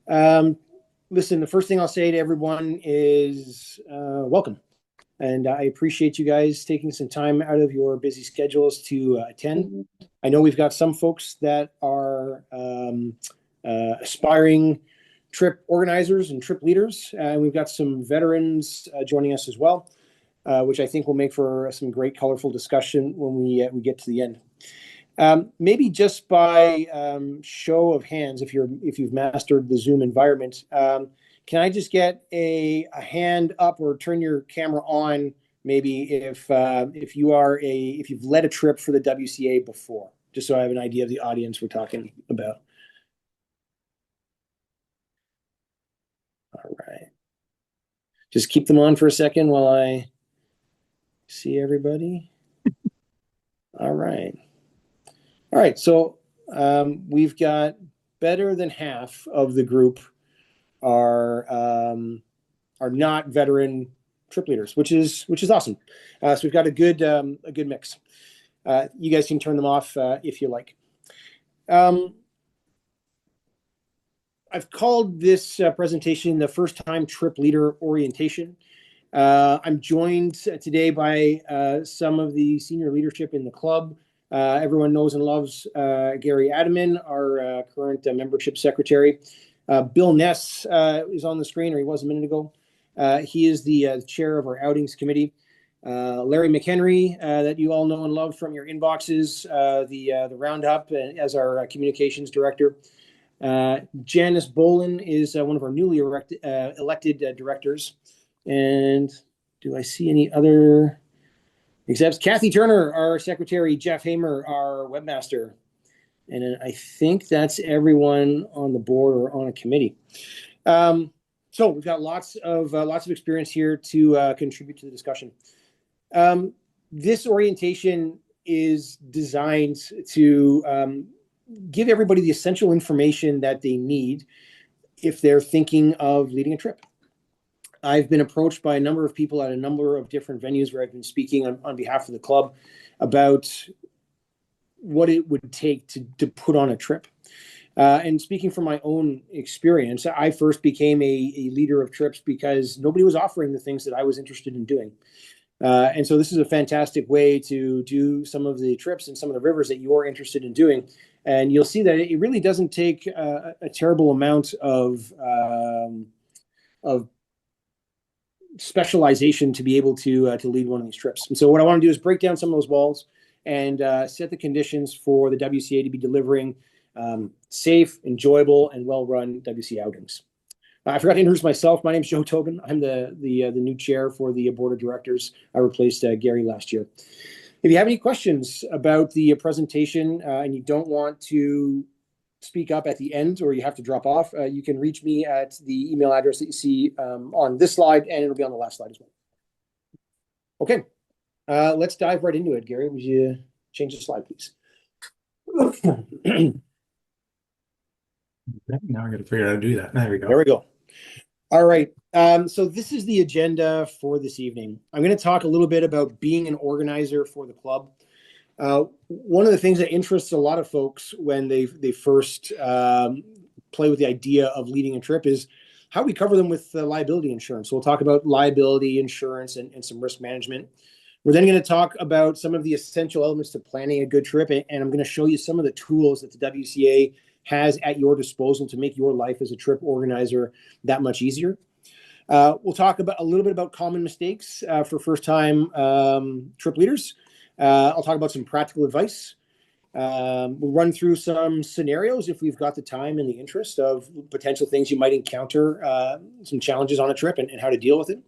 Um, Listen, the first thing I'll say to everyone is welcome. And I appreciate you guys taking some time out of your busy schedules to attend. I know we've got some folks that are aspiring trip organizers and trip leaders, and we've got some veterans joining us as well, which I think will make for some great, colorful discussion when we get to the end. Maybe just by show of hands, if you've mastered the Zoom environment, can I just get a hand up or turn your camera on? Maybe if you've led a trip for the WCA before, just so I have an idea of the audience we're talking about. All right, just keep them on for a second while I see everybody. All right. All right, so we've got better than half of the group are not veteran trip leaders, which is awesome. So we've got a good mix. You guys can turn them off if you like. I've called this presentation the first time trip leader orientation. I'm joined today by some of the senior leadership in the club. Everyone knows and loves Gary Adaman, our current membership secretary. Bill Ness is on the screen, or he was a minute ago. He is the chair of our outings committee. Larry McHenry, that you all know and love from your inboxes, the roundup as our communications director. Janice Bolin is one of our newly elected directors. And do I see any other except Kathy Turner, our secretary, Jeff Hamer, our webmaster. And I think that's everyone on the board or on a committee. So we've got lots of experience here to contribute to the discussion. This orientation is designed to give everybody the essential information that they need if they're thinking of leading a trip. I've been approached by a number of people at a number of different venues where I've been speaking on behalf of the club about what it would take to put on a trip. And speaking from my own experience, I first became a leader of trips because nobody was offering the things that I was interested in doing. And so this is a fantastic way to do some of the trips and some of the rivers that you're interested in doing. And you'll see that it really doesn't take a terrible amount of specialization to be able to lead one of these trips. And so what I want to do is break down some of those walls and set the conditions for the WCA to be delivering safe, enjoyable, and well-run WCA outings. I forgot to introduce myself. My name is Joe Tobin. I'm the new chair for the board of directors. I replaced Gary last year. If you have any questions about the presentation and you don't want to speak up at the end or you have to drop off, you can reach me at the email address that you see on this slide, and it'll be on the last slide as well. Okay, let's dive right into it. Gary, would you change the slide, please? Now I got to figure out how to do that. There we go. There we go. All right. So this is the agenda for this evening. I'm going to talk a little bit about being an organizer for the club. One of the things that interests a lot of folks when they first play with the idea of leading a trip is how we cover them with liability insurance. So we'll talk about liability insurance and some risk management. We're then going to talk about some of the essential elements to planning a good trip, and I'm going to show you some of the tools that the WCA has at your disposal to make your life as a trip organizer that much easier. We'll talk about a little bit about common mistakes for first-time trip leaders. I'll talk about some practical advice. We'll run through some scenarios if we've got the time and the interest of potential things you might encounter, some challenges on a trip and how to deal with it.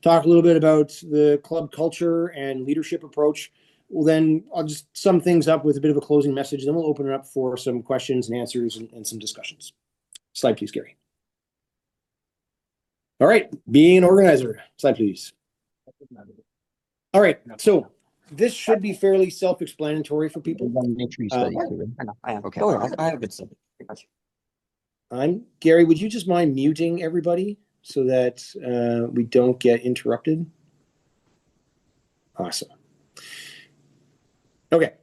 Talk a little bit about the club culture and leadership approach. Well, then I'll just sum things up with a bit of a closing message. Then we'll open it up for some questions and answers and some discussions. Slide, please, Gary. All right, being an organizer. Slide, please. All right, so this should be fairly self-explanatory for people. Okay. I have good stuff. I'm Gary. Would you just mind muting everybody so that we don't get interrupted? Awesome. Okay.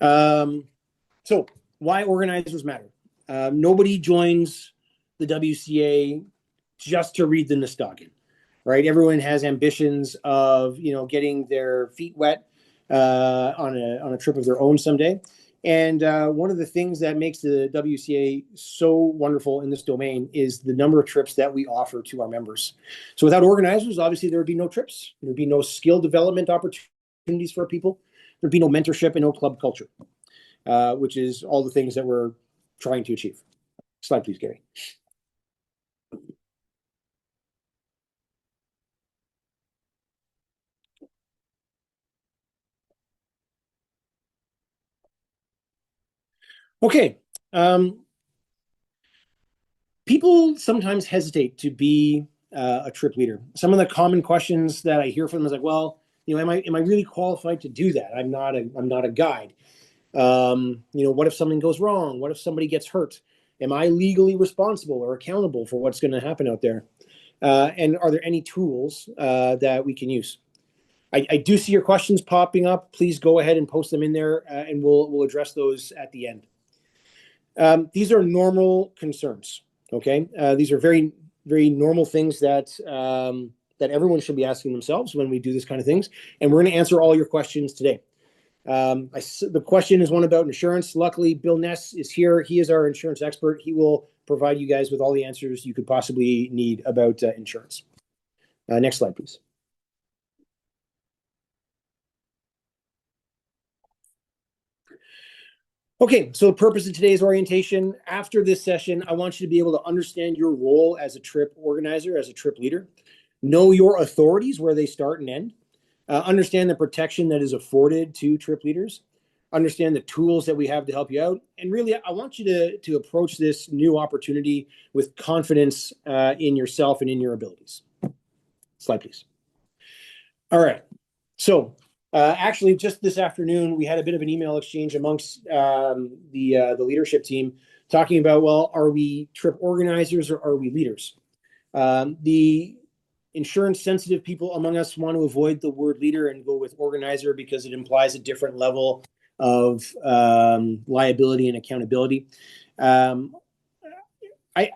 So why organizers matter. Nobody joins the WCA just to read the Nostoggin, right? Everyone has ambitions of, getting their feet wet on a trip of their own someday. And one of the things that makes the WCA so wonderful in this domain is the number of trips that we offer to our members. So without organizers, obviously there would be no trips. There would be no skill development opportunities for people. There'd be no mentorship and no club culture, which is all the things that we're trying to achieve. Slide, please, Gary. Okay. People sometimes hesitate to be a trip leader. Some of the common questions that I hear from them is like, well, am I really qualified to do that? I'm not a guide. What if something goes wrong? What if somebody gets hurt? Am I legally responsible or accountable for what's going to happen out there? And are there any tools that we can use? I do see your questions popping up. Please go ahead and post them in there, and we'll address those at the end. These are normal concerns. Okay, these are very, very normal things that that everyone should be asking themselves when we do this kind of things. And we're going to answer all your questions today. The question is one about insurance. Luckily, Bill Ness is here. He is our insurance expert. He will provide you guys with all the answers you could possibly need about insurance. Next slide, please. Okay, so the purpose of today's orientation, after this session, I want you to be able to understand your role as a trip organizer, as a trip leader, know your authorities, where they start and end, understand the protection that is afforded to trip leaders, understand the tools that we have to help you out, and really, I want you to approach this new opportunity with confidence in yourself and in your abilities. Slide, please. All right, so actually, just this afternoon, we had a bit of an email exchange amongst the leadership team talking about, well, are we trip organizers or are we leaders? The insurance sensitive people among us want to avoid the word leader and go with organizer because it implies a different level of liability and accountability. I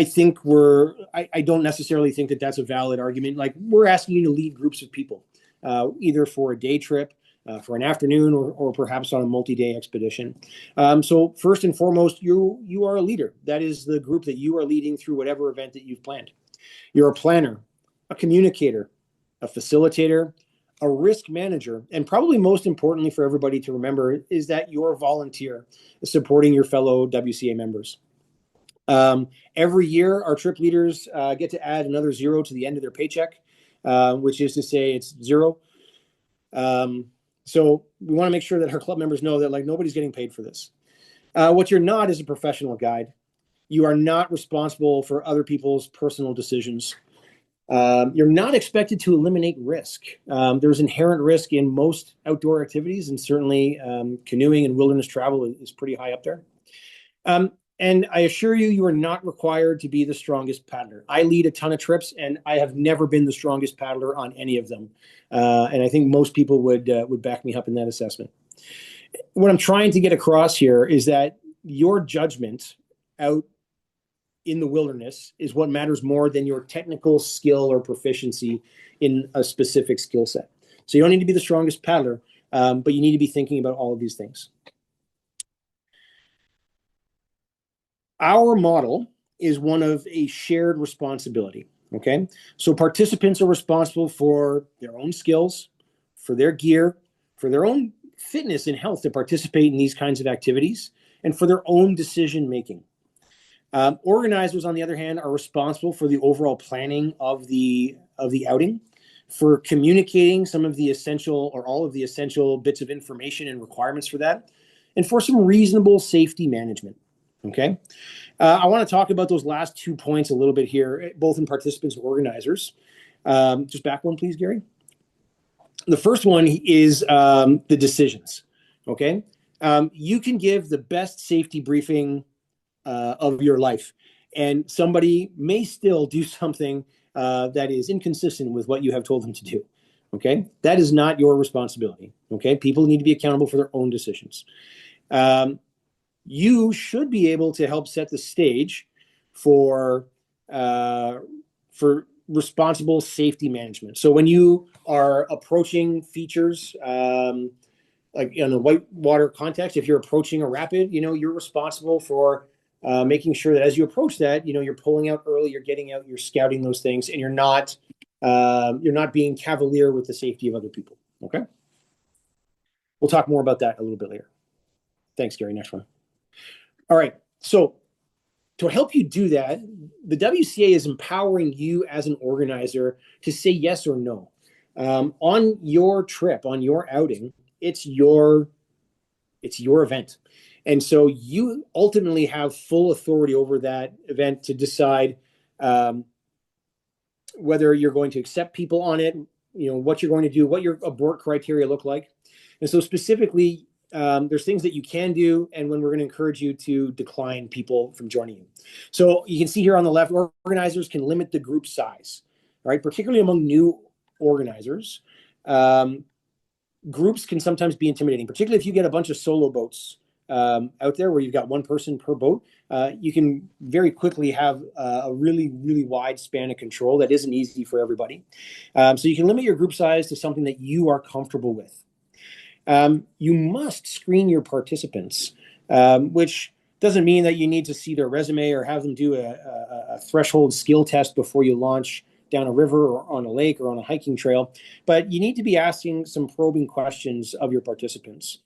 think I don't necessarily think that that's a valid argument. Like, we're asking you to lead groups of people. Either for a day trip, for an afternoon, or perhaps on a multi-day expedition. So first and foremost, you are a leader. That is the group that you are leading through whatever event that you've planned. You're a planner, a communicator, a facilitator, a risk manager, and probably most importantly for everybody to remember is that you're a volunteer supporting your fellow WCA members. Every year, our trip leaders get to add another zero to the end of their paycheck. Which is to say it's zero. So we want to make sure that our club members know that nobody's getting paid for this. What you're not is a professional guide. You are not responsible for other people's personal decisions. You're not expected to eliminate risk. There's inherent risk in most outdoor activities, and certainly canoeing and wilderness travel is pretty high up there. And I assure you, you are not required to be the strongest paddler. I lead a ton of trips, and I have never been the strongest paddler on any of them. And I think most people would back me up in that assessment. What I'm trying to get across here is that your judgment out in the wilderness is what matters more than your technical skill or proficiency in a specific skill set. So you don't need to be the strongest paddler, but you need to be thinking about all of these things. Our model is one of a shared responsibility, okay? So participants are responsible for their own skills, for their gear, for their own fitness and health to participate in these kinds of activities, and for their own decision-making. Organizers, on the other hand, are responsible for the overall planning of the outing, for communicating some of the essential or all of the essential bits of information and requirements for that, and for some reasonable safety management. Okay, I want to talk about those last 2 points a little bit here, both in participants and organizers. Just back one, please, Gary. The first one is the decisions. Okay, you can give the best safety briefing of your life, and somebody may still do something that is inconsistent with what you have told them to do. Okay, that is not your responsibility. Okay, people need to be accountable for their own decisions. You should be able to help set the stage for responsible safety management. So when you are approaching features, like in a whitewater context, if you're approaching a rapid, you're responsible for making sure that as you approach that, you're pulling out early, you're getting out, you're scouting those things, and you're not being cavalier with the safety of other people. Okay. We'll talk more about that a little bit later. Thanks, Gary. Next one. All right. So to help you do that, the WCA is empowering you as an organizer to say yes or no. On your trip, on your outing, it's your event. And so you ultimately have full authority over that event to decide whether you're going to accept people on it, what you're going to do, what your abort criteria look like. And so specifically, there's things that you can do, and when we're going to encourage you to decline people from joining you. So you can see here on the left, organizers can limit the group size, right? Particularly among new organizers. Groups can sometimes be intimidating, particularly if you get a bunch of solo boats out there where you've got one person per boat. You can very quickly have a really, really wide span of control that isn't easy for everybody. So you can limit your group size to something that you are comfortable with. You must screen your participants, which doesn't mean that you need to see their resume or have them do a threshold skill test before you launch down a river or on a lake or on a hiking trail, but you need to be asking some probing questions of your participants.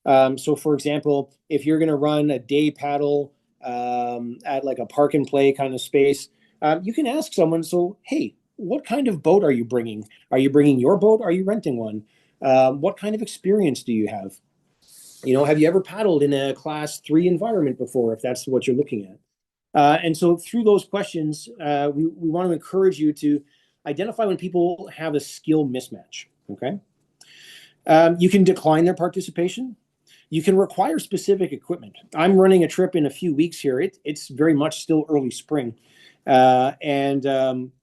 So for example, if you're going to run a day paddle at like a park and play kind of space, you can ask someone, so, hey, what kind of boat are you bringing? Are you bringing your boat? Are you renting one? What kind of experience do you have? Have you ever paddled in a class 3 environment before, if that's what you're looking at? And so through those questions, we want to encourage you to identify when people have a skill mismatch, okay? You can decline their participation. You can require specific equipment. I'm running a trip in a few weeks here. It's very much still early spring. And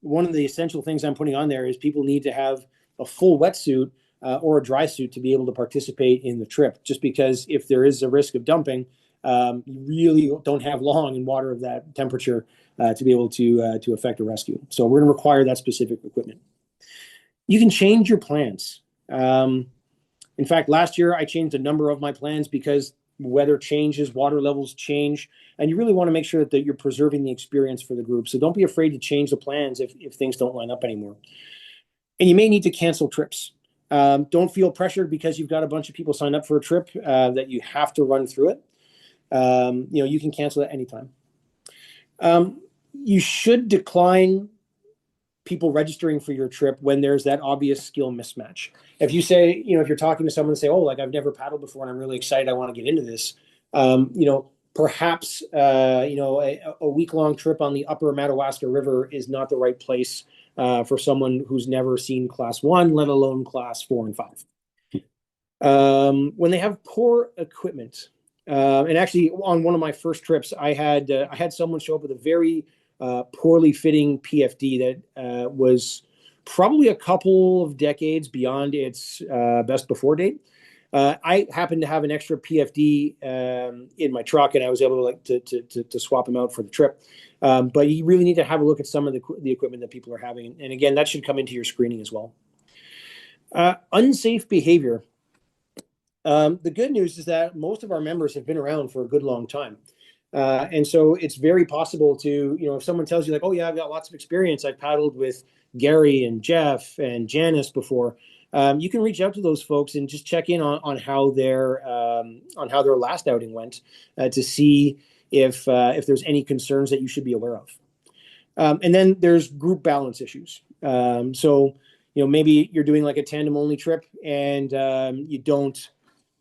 one of the essential things I'm putting on there is people need to have a full wetsuit or a dry suit to be able to participate in the trip, just because if there is a risk of dumping, you really don't have long in water of that temperature to be able to effect a rescue. So we're going to require that specific equipment. You can change your plans. In fact, last year I changed a number of my plans because weather changes, water levels change, and you really want to make sure that you're preserving the experience for the group. So don't be afraid to change the plans if things don't line up anymore. And you may need to cancel trips. Don't feel pressured because you've got a bunch of people signed up for a trip that you have to run through it. You can cancel at any time. You should decline people registering for your trip when there's that obvious skill mismatch. If you say, if you're talking to someone and say, oh, like I've never paddled before and I'm really excited, I want to get into this, perhaps, a week-long trip on the upper Madawaska River is not the right place for someone who's never seen class 1, let alone class 4 and 5. When they have poor equipment, and actually on one of my first trips, I had someone show up with a very poorly fitting PFD that was probably a couple of decades beyond its best before date. I happened to have an extra PFD in my truck, and I was able to swap them out for the trip. But you really need to have a look at some of the equipment that people are having, and again, that should come into your screening as well. Unsafe behavior. The good news is that most of our members have been around for a good long time. And so it's very possible to, if someone tells you like, oh yeah, I've got lots of experience, I've paddled with Gary and Jeff and Janice before, you can reach out to those folks and just check in on how their last outing went to see if there's any concerns that you should be aware of. And then there's group balance issues. So, maybe you're doing like a tandem only trip and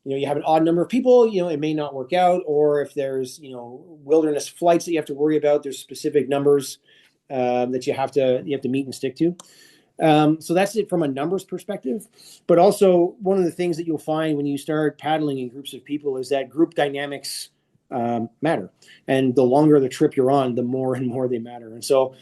you have an odd number of people, it may not work out, or if there's, wilderness flights that you have to worry about, there's specific numbers that you have to meet and stick to. So that's it from a numbers perspective. But also one of the things that you'll find when you start paddling in groups of people is that group dynamics matter. And the longer the trip you're on, the more and more they matter. And so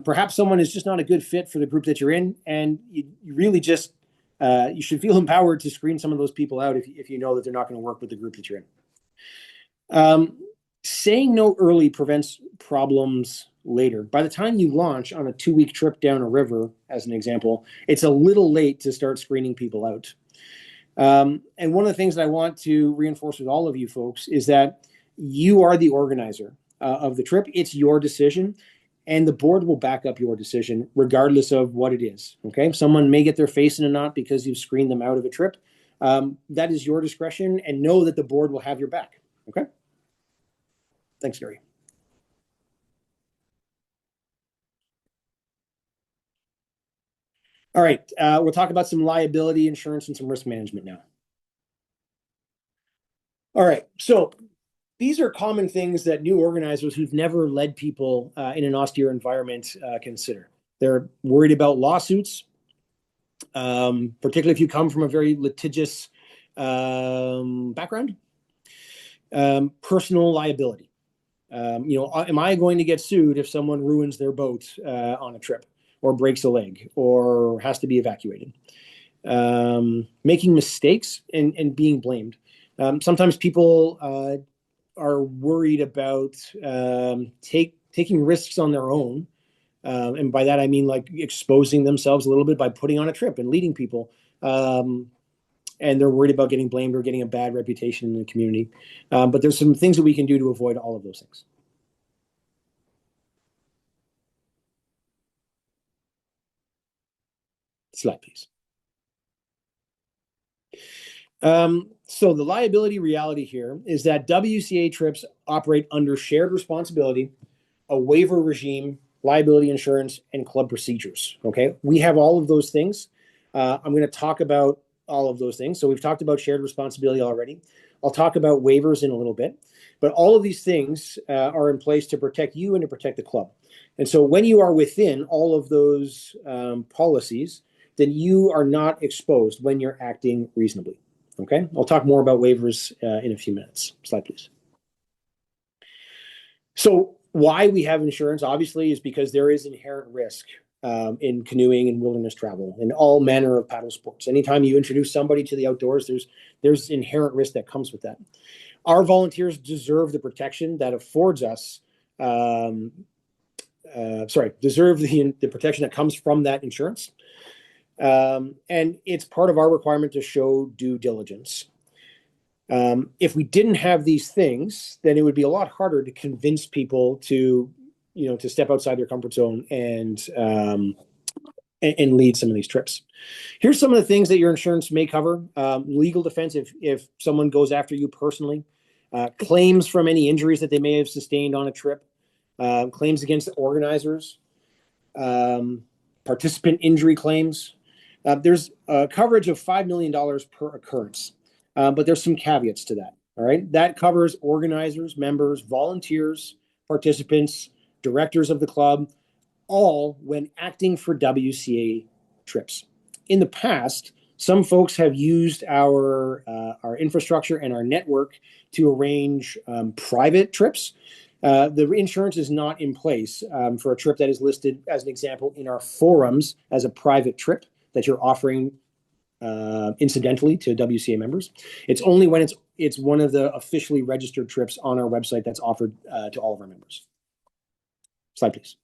perhaps someone is just not a good fit for the group that you're in, and you really just you should feel empowered to screen some of those people out if you know that they're not going to work with the group that you're in. Saying no early prevents problems later. By the time you launch on a 2-week trip down a river, as an example, it's a little late to start screening people out. And one of the things that I want to reinforce with all of you folks is that you are the organizer of the trip. It's your decision, and the board will back up your decision regardless of what it is. Okay, someone may get their face in a knot because you've screened them out of a trip. That is your discretion, and know that the board will have your back. Okay. Thanks, Gary. All right, we'll talk about some liability insurance and some risk management now. All right, so these are common things that new organizers who've never led people in an austere environment consider. They're worried about lawsuits, particularly if you come from a very litigious background. Personal liability. Am I going to get sued if someone ruins their boat on a trip, or breaks a leg, or has to be evacuated? Making mistakes and being blamed. Sometimes people are worried about taking risks on their own. And by that, I mean like exposing themselves a little bit by putting on a trip and leading people. And they're worried about getting blamed or getting a bad reputation in the community. But there's some things that we can do to avoid all of those things. Slide, please. So the liability reality here is that WCA trips operate under shared responsibility, a waiver regime, liability insurance, and club procedures. Okay, we have all of those things. I'm going to talk about all of those things. So we've talked about shared responsibility already. I'll talk about waivers in a little bit, but all of these things are in place to protect you and to protect the club. And so when you are within all of those policies, then you are not exposed when you're acting reasonably. Okay, I'll talk more about waivers in a few minutes. Slide, please. So why we have insurance, obviously, is because there is inherent risk in canoeing and wilderness travel and all manner of paddle sports. Anytime you introduce somebody to the outdoors, there's inherent risk that comes with that. Our volunteers deserve the protection that affords us, deserve the protection that comes from that insurance. And it's part of our requirement to show due diligence. If we didn't have these things, then it would be a lot harder to convince people to step outside their comfort zone and lead some of these trips. Here's some of the things that your insurance may cover. Legal defense if someone goes after you personally. Claims from any injuries that they may have sustained on a trip. Claims against the organizers. Participant injury claims. There's coverage of $5 million per occurrence. But there's some caveats to that. All right. That covers organizers, members, volunteers, participants, directors of the club, all when acting for WCA trips. In the past, some folks have used our infrastructure and our network to arrange private trips. The insurance is not in place for a trip that is listed as an example in our forums as a private trip that you're offering incidentally to WCA members. It's only when it's one of the officially registered trips on our website that's offered to all of our members. Slide, please.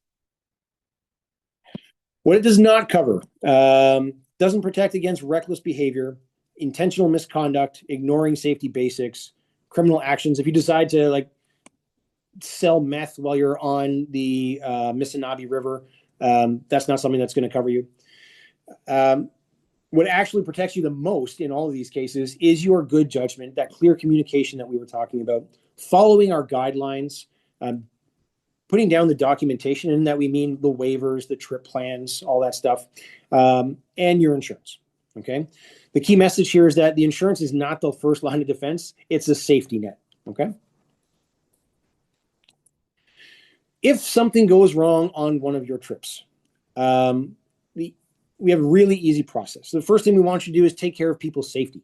What it does not cover, doesn't protect against reckless behavior, intentional misconduct, ignoring safety basics, criminal actions. If you decide to sell meth while you're on the Mississinapi River, that's not something that's going to cover you. What actually protects you the most in all of these cases is your good judgment, that clear communication that we were talking about, following our guidelines, putting down the documentation, and that we mean the waivers, the trip plans, all that stuff, and your insurance. Okay. The key message here is that the insurance is not the first line of defense. It's a safety net. Okay. If something goes wrong on one of your trips, we have a really easy process. The first thing we want you to do is take care of people's safety.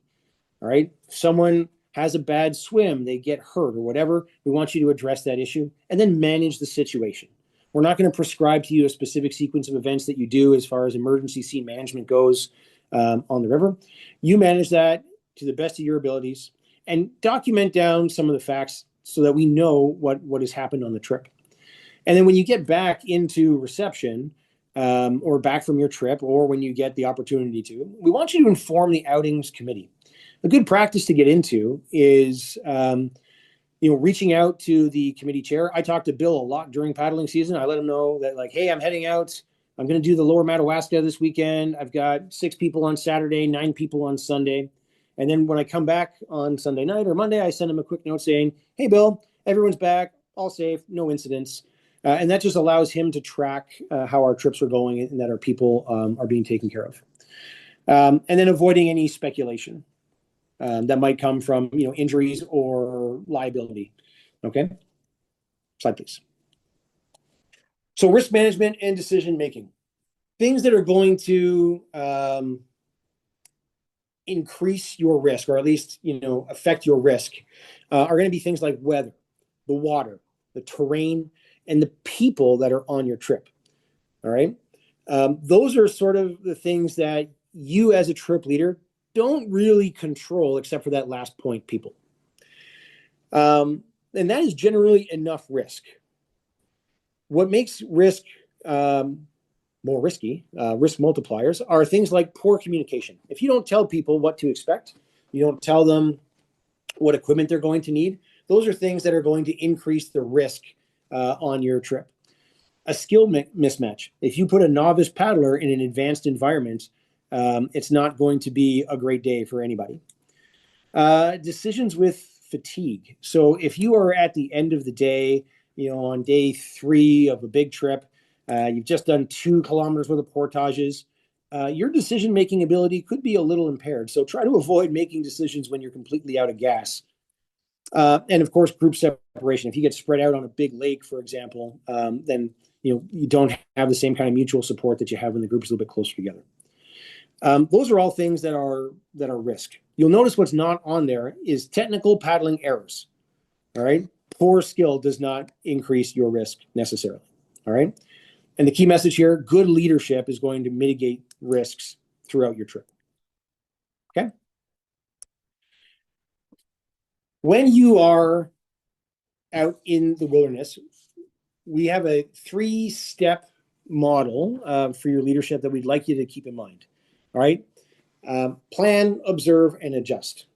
All right. If someone has a bad swim, they get hurt or whatever, we want you to address that issue and then manage the situation. We're not going to prescribe to you a specific sequence of events that you do as far as emergency scene management goes on the river. You manage that to the best of your abilities and document down some of the facts so that we know what has happened on the trip. And then when you get back into reception, or back from your trip, or when you get the opportunity to, we want you to inform the outings committee. A good practice to get into is reaching out to the committee chair. I talk to Bill a lot during paddling season. I let him know that, like, hey, I'm heading out. I'm going to do the Lower Madawaska this weekend. I've got 6 people on Saturday, 9 people on Sunday. And then when I come back on Sunday night or Monday, I send him a quick note saying, hey, Bill, everyone's back, all safe, no incidents. And that just allows him to track how our trips are going and that our people are being taken care of. And then avoiding any speculation that might come from injuries or liability. Okay, slide please. So risk management and decision making, things that are going to increase your risk, or at least affect your risk, are going to be things like weather, the water, the terrain, and the people that are on your trip. All right, those are sort of the things that you as a trip leader don't really control, except for that last point, people. And that is generally enough risk. What makes risk more risky, risk multipliers, are things like poor communication. If you don't tell people what to expect, you don't tell them what equipment they're going to need, those are things that are going to increase the risk on your trip. A skill mismatch. If you put a novice paddler in an advanced environment, it's not going to be a great day for anybody. Decisions with fatigue. So if you are at the end of the day, on day 3 of a big trip, you've just done 2 kilometers worth of portages, your decision-making ability could be a little impaired. So try to avoid making decisions when you're completely out of gas. And of course, group separation. If you get spread out on a big lake, for example, then you don't have the same kind of mutual support that you have when the group is a little bit closer together. Those are all things that are risk. You'll notice what's not on there is technical paddling errors. All right. Poor skill does not increase your risk necessarily. All right. And the key message here, good leadership is going to mitigate risks throughout your trip. Okay. When you are out in the wilderness, we have a 3-step model for your leadership that we'd like you to keep in mind. All right. Plan, observe, and adjust.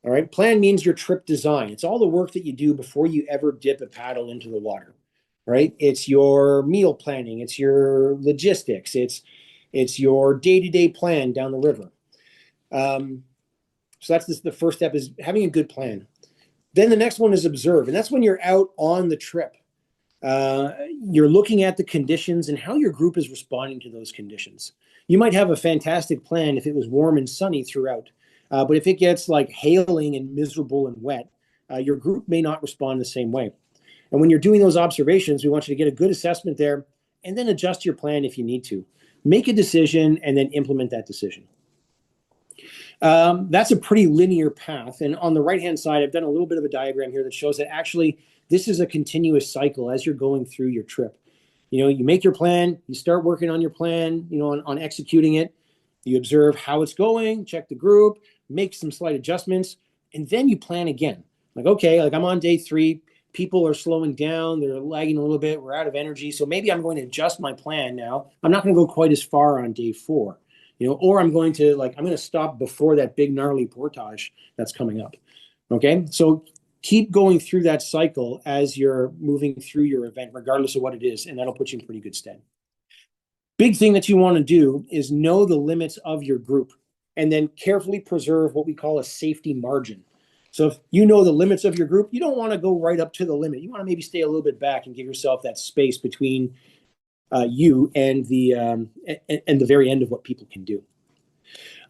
All right. Plan means your trip design. It's all the work that you do before you ever dip a paddle into the water. Right. It's your meal planning. It's your logistics. It's your day-to-day plan down the river. So that's the first step, is having a good plan. Then the next one is observe. And that's when you're out on the trip. You're looking at the conditions and how your group is responding to those conditions. You might have a fantastic plan if it was warm and sunny throughout. But if it gets like hailing and miserable and wet, your group may not respond the same way. And when you're doing those observations, we want you to get a good assessment there and then adjust your plan if you need to. Make a decision and then implement that decision. That's a pretty linear path. And on the right-hand side, I've done a little bit of a diagram here that shows that actually this is a continuous cycle as you're going through your trip. You make your plan, you start working on your plan, on executing it. You observe how it's going, check the group, make some slight adjustments, and then you plan again. Like, okay, like I'm on day 3, people are slowing down, they're lagging a little bit, we're out of energy. So maybe I'm going to adjust my plan now. I'm not going to go quite as far on day 4, or I'm going to stop before that big gnarly portage that's coming up. Okay. So keep going through that cycle as you're moving through your event, regardless of what it is, and that'll put you in pretty good stead. Big thing that you want to do is know the limits of your group and then carefully preserve what we call a safety margin. So if you know the limits of your group, you don't want to go right up to the limit. You want to maybe stay a little bit back and give yourself that space between you and the very end of what people can do.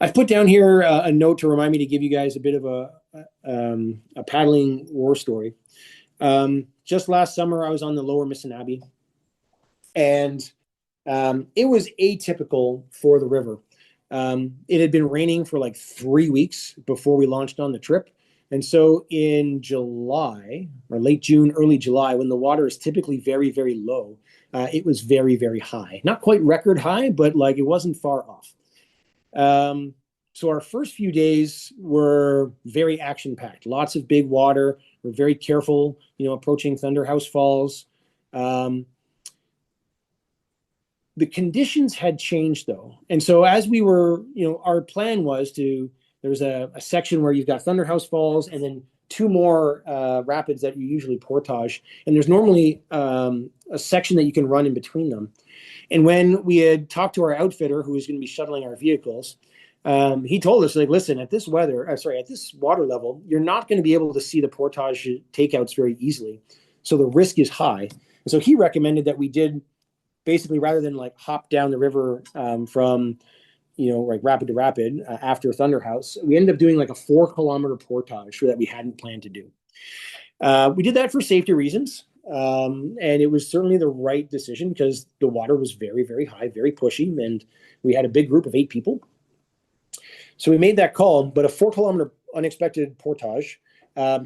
I've put down here a note to remind me to give you guys a bit of a paddling war story. Just last summer, I was on the Lower Missinabie, and it was atypical for the river. It had been raining for like 3 weeks before we launched on the trip. And so in July, or late June, early July, when the water is typically very, very low, it was very, very high. Not quite record high, but like it wasn't far off. So our first few days were very action-packed. Lots of big water. We're very careful, approaching Thunderhouse Falls. The conditions had changed though. And so as we were, our plan was there's a section where you've got Thunderhouse Falls and then two more rapids that you usually portage. And there's normally a section that you can run in between them. And when we had talked to our outfitter who was going to be shuttling our vehicles, he told us, like, listen, at this water level, you're not going to be able to see the portage takeouts very easily. So the risk is high. And so he recommended that we did basically, rather than like hop down the river from, like rapid to rapid after Thunderhouse, we ended up doing like a 4-kilometer portage that we hadn't planned to do. We did that for safety reasons. And it was certainly the right decision because the water was very, very high, very pushy. And we had a big group of 8 people. So we made that call, but a 4-kilometer unexpected portage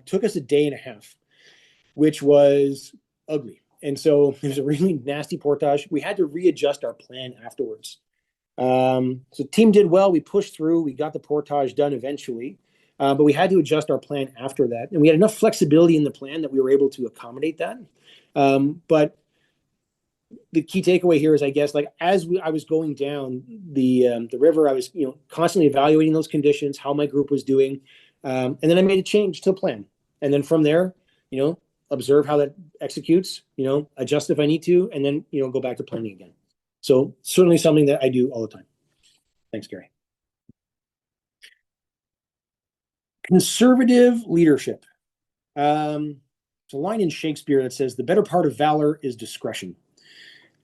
took us a day and a half, which was ugly. And so it was a really nasty portage. We had to readjust our plan afterwards. So the team did well. We pushed through. We got the portage done eventually. But we had to adjust our plan after that. And we had enough flexibility in the plan that we were able to accommodate that. But the key takeaway here is, I guess, like I was going down the river, I was constantly evaluating those conditions, how my group was doing, and then I made a change to the plan. And then from there, observe how that executes, adjust if I need to, and then go back to planning again. So certainly something that I do all the time. Thanks, Gary. Conservative leadership. There's a line in Shakespeare that says, the better part of valor is discretion.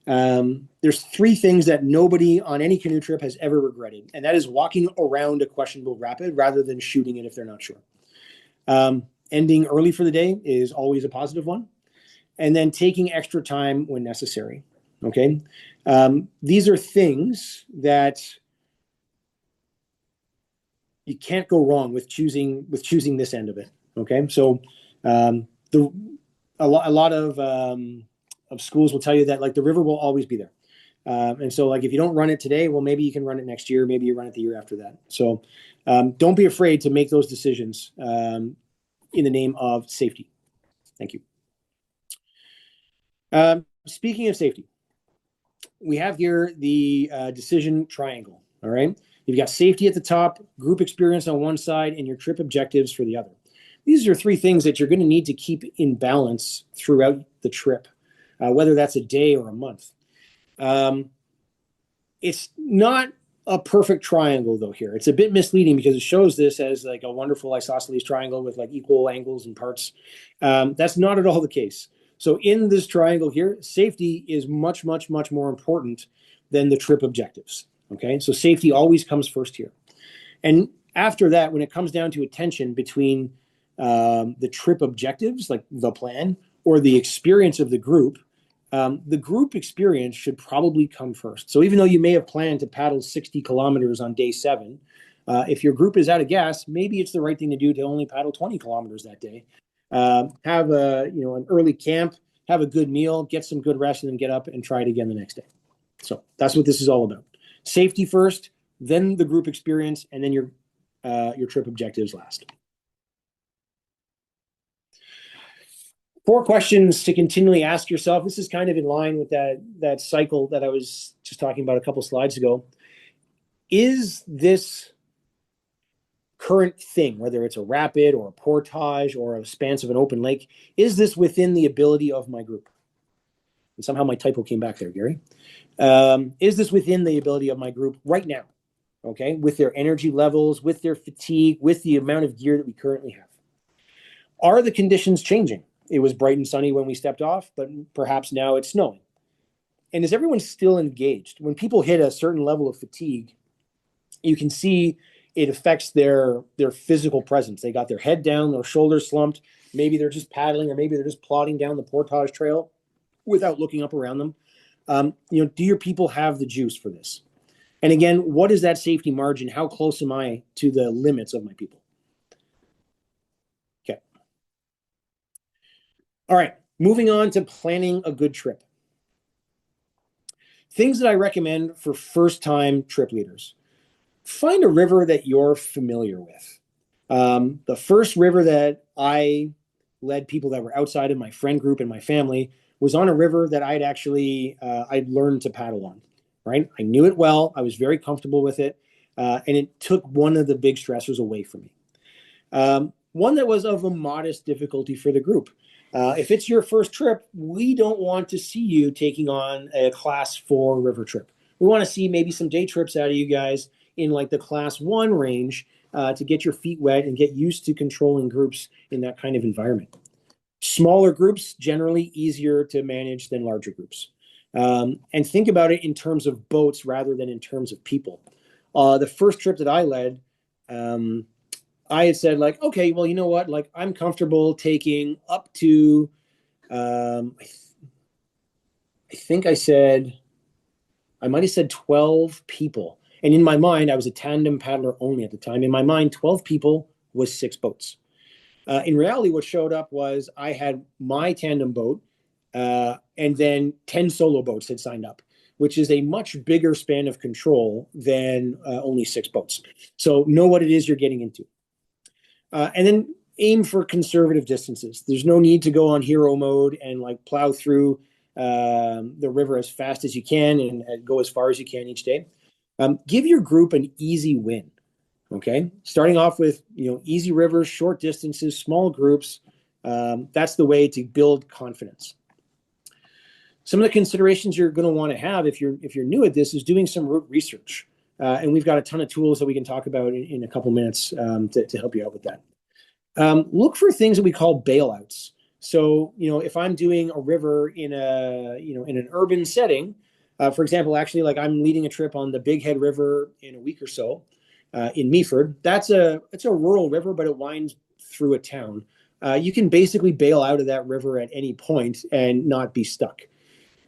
There's 3 things that nobody on any canoe trip has ever regretted, and that is walking around a questionable rapid rather than shooting it if they're not sure. Ending early for the day is always a positive one, and then taking extra time when necessary. Okay, these are things that you can't go wrong with choosing this end of it. Okay, so a lot of schools will tell you that like the river will always be there. And so like if you don't run it today, well, maybe you can run it next year, maybe you run it the year after that. So don't be afraid to make those decisions in the name of safety. Thank you. Speaking of safety, we have here the decision triangle. All right. You've got safety at the top, group experience on one side, and your trip objectives for the other. These are 3 things that you're going to need to keep in balance throughout the trip, whether that's a day or a month. It's not a perfect triangle though here. It's a bit misleading because it shows this as like a wonderful isosceles triangle with like equal angles and parts. That's not at all the case. So in this triangle here, safety is much, much, much more important than the trip objectives. Okay, so safety always comes first here. And after that, when it comes down to attention between the trip objectives, like the plan, or the experience of the group experience should probably come first. So even though you may have planned to paddle 60 kilometers on day 7, if your group is out of gas, maybe it's the right thing to do to only paddle 20 kilometers that day. Have an early camp, have a good meal, get some good rest, and then get up and try it again the next day. So that's what this is all about. Safety first, then the group experience, and then your trip objectives last. 4 questions to continually ask yourself. This is kind of in line with that cycle that I was just talking about a couple slides ago. Is this current thing, whether it's a rapid or a portage or a span of an open lake, is this within the ability of my group? And somehow my typo came back there, Gary. Is this within the ability of my group right now? Okay, with their energy levels, with their fatigue, with the amount of gear that we currently have. Are the conditions changing? It was bright and sunny when we stepped off, but perhaps now it's snowing. And is everyone still engaged? When people hit a certain level of fatigue, you can see it affects their physical presence. They got their head down, their shoulders slumped. Maybe they're just paddling, or maybe they're just plodding down the portage trail without looking up around them. Do your people have the juice for this? And again, what is that safety margin? How close am I to the limits of my people? Okay. All right, moving on to planning a good trip. Things that I recommend for first-time trip leaders. Find a river that you're familiar with. The first river that I led people that were outside of my friend group and my family was on a river that I'd learned to paddle on, right? I knew it well. I was very comfortable with it. And it took one of the big stressors away from me. One that was of a modest difficulty for the group. If it's your first trip, we don't want to see you taking on a class 4 river trip. We want to see maybe some day trips out of you guys in like the class 1 range to get your feet wet and get used to controlling groups in that kind of environment. Smaller groups, generally easier to manage than larger groups. And think about it in terms of boats rather than in terms of people. The first trip that I led, I had said like, okay, well, you know what? Like I'm comfortable taking up to, I think I might have said 12 people. And in my mind, I was a tandem paddler only at the time. In my mind, 12 people was 6 boats. In reality, what showed up was I had my tandem boat and then 10 solo boats had signed up, which is a much bigger span of control than only 6 boats. So know what it is you're getting into. And then aim for conservative distances. There's no need to go on hero mode and like plow through the river as fast as you can and go as far as you can each day. Give your group an easy win. Okay, starting off with easy rivers, short distances, small groups. That's the way to build confidence. Some of the considerations you're going to want to have if you're new at this is doing some route research. And we've got a ton of tools that we can talk about in a couple minutes to help you out with that. Look for things that we call bailouts. So, if I'm doing a river in an urban setting, for example, actually, like I'm leading a trip on the Big Head River in a week or so in Meaford. It's a rural river, but it winds through a town. You can basically bail out of that river at any point and not be stuck.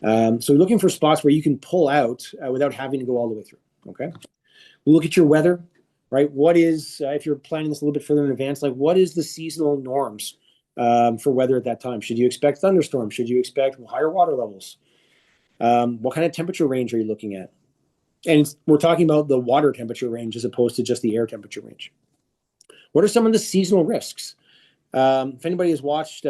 So looking for spots where you can pull out without having to go all the way through. Okay. We'll look at your weather, right? What is, if you're planning this a little bit further in advance, like what is the seasonal norms for weather at that time? Should you expect thunderstorms? Should you expect higher water levels? What kind of temperature range are you looking at? And we're talking about the water temperature range as opposed to just the air temperature range. What are some of the seasonal risks? If anybody has watched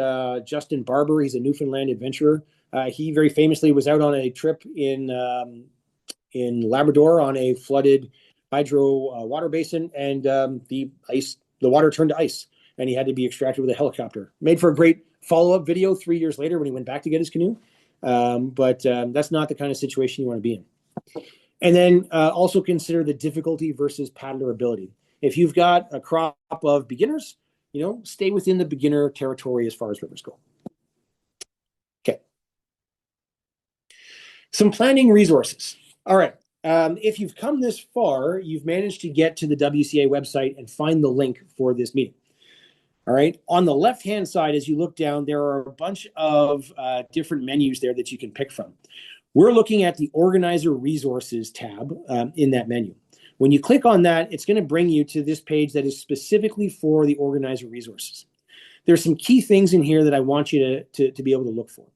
Justin Barber, he's a Newfoundland adventurer. He very famously was out on a trip in Labrador on a flooded hydro water basin, and the water turned to ice, and he had to be extracted with a helicopter. Made for a great follow-up video 3 years later when he went back to get his canoe. But that's not the kind of situation you want to be in. And then also consider the difficulty versus paddler ability. If you've got a crop of beginners, stay within the beginner territory as far as rivers go. Okay. Some planning resources. All right. If you've come this far, you've managed to get to the WCA website and find the link for this meeting. All right. On the left-hand side, as you look down, there are a bunch of different menus there that you can pick from. We're looking at the Organizer Resources tab in that menu. When you click on that, it's going to bring you to this page that is specifically for the Organizer Resources. There's some key things in here that I want you to be able to look for.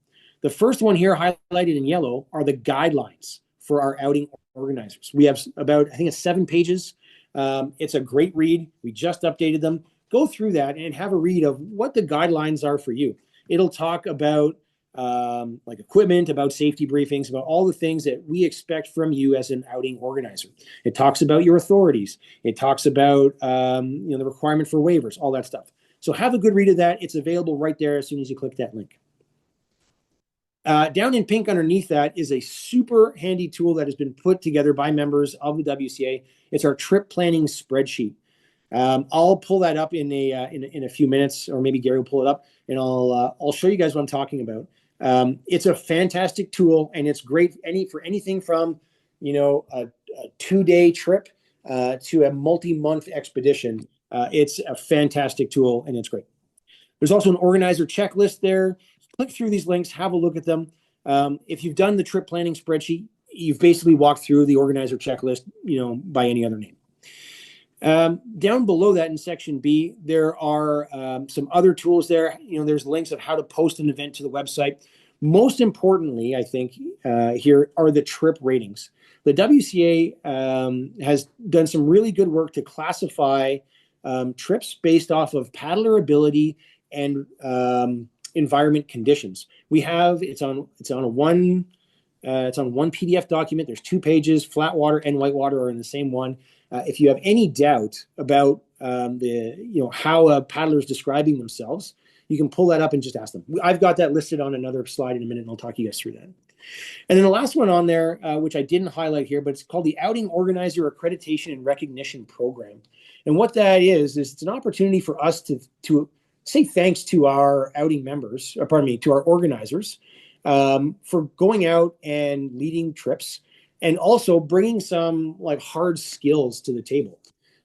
The first one here highlighted in yellow are the guidelines for our outing organizers. We have about, I think it's 7 pages. It's a great read. We just updated them. Go through that and have a read of what the guidelines are for you. It'll talk about like equipment, about safety briefings, about all the things that we expect from you as an outing organizer. It talks about your authorities. It talks about the requirement for waivers, all that stuff. So have a good read of that. It's available right there as soon as you click that link. Down in pink underneath that is a super handy tool that has been put together by members of the WCA. It's our trip planning spreadsheet. I'll pull that up in a few minutes, or maybe Gary will pull it up, and I'll show you guys what I'm talking about. It's a fantastic tool, and it's great for anything from a 2-day trip to a multi-month expedition. It's a fantastic tool, and it's great. There's also an organizer checklist there. Click through these links, have a look at them. If you've done the trip planning spreadsheet, you've basically walked through the organizer checklist, by any other name. Down below that in section B, there are some other tools there. There's links of how to post an event to the website. Most importantly, I think here are the trip ratings. The WCA has done some really good work to classify trips based off of paddler ability and environment conditions. We have it's on one PDF document. There's 2 pages. Flat water and white water are in the same one. If you have any doubt about how a paddler is describing themselves, you can pull that up and just ask them. I've got that listed on another slide in a minute, and I'll talk you guys through that. And then the last one on there, which I didn't highlight here, but it's called the Outing Organizer Accreditation and Recognition Program. And what that is it's an opportunity for us to say thanks to our outing members, to our organizers, for going out and leading trips and also bringing some like hard skills to the table.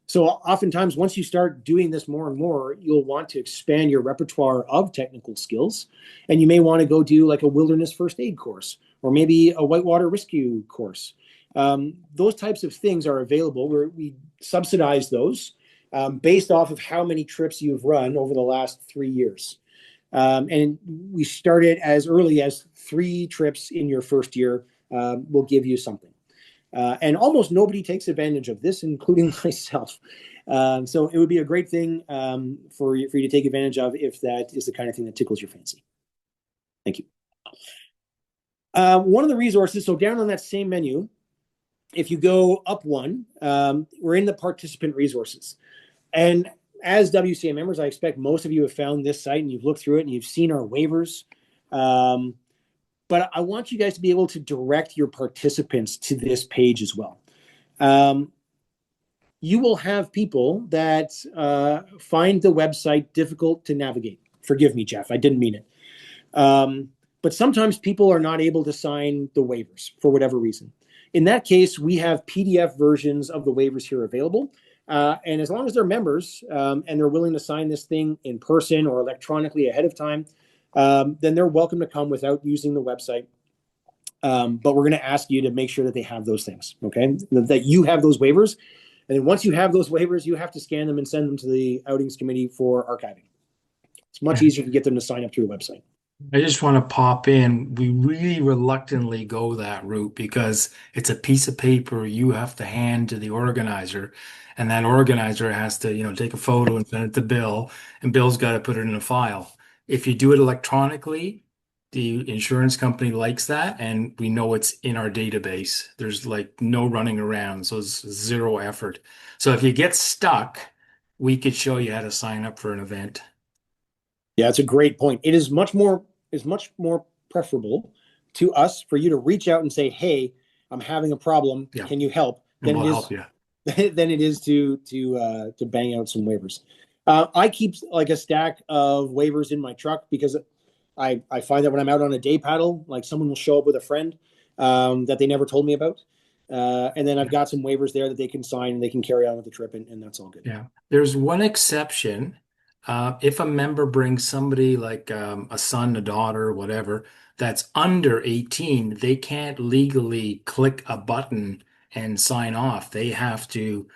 So oftentimes, once you start doing this more and more, you'll want to expand your repertoire of technical skills. And you may want to go do like a wilderness first aid course or maybe a whitewater rescue course. Those types of things are available where we subsidize those based off of how many trips you've run over the last 3 years. And we started as early as 3 trips in your first year will give you something. And almost nobody takes advantage of this, including myself. So it would be a great thing for you to take advantage of if that is the kind of thing that tickles your fancy. Thank you. One of the resources, so down on that same menu, if you go up one, we're in the participant resources. And as WCA members, I expect most of you have found this site and you've looked through it and you've seen our waivers. But I want you guys to be able to direct your participants to this page as well. You will have people that find the website difficult to navigate. Forgive me, Jeff, I didn't mean it. But sometimes people are not able to sign the waivers for whatever reason. In that case, we have PDF versions of the waivers here available. And as long as they're members and they're willing to sign this thing in person or electronically ahead of time, then they're welcome to come without using the website. But we're going to ask you to make sure that they have those things, okay? That you have those waivers. And then once you have those waivers, you have to scan them and send them to the Outings Committee for archiving. It's much easier to get them to sign up through the website. I just want to pop in. We really reluctantly go that route because it's a piece of paper you have to hand to the organizer, and that organizer has to, take a photo and send it to Bill, and Bill's got to put it in a file. If you do it electronically, the insurance company likes that, and we know it's in our database. There's like no running around, so it's 0 effort. So if you get stuck, we could show you how to sign up for an event. Yeah, it's a great point. It is much more preferable to us for you to reach out and say, "Hey, I'm having a problem. Yeah. Can you help?" And we'll help you. Than it is to bang out some waivers. I keep like a stack of waivers in my truck because I find that when I'm out on a day paddle, like someone will show up with a friend that they never told me about. And then I've got some waivers there that they can sign and they can carry on with the trip, and that's all good. Yeah. There's one exception. If a member brings somebody like a son, a daughter, whatever, that's under 18, they can't legally click a button and sign off. They have to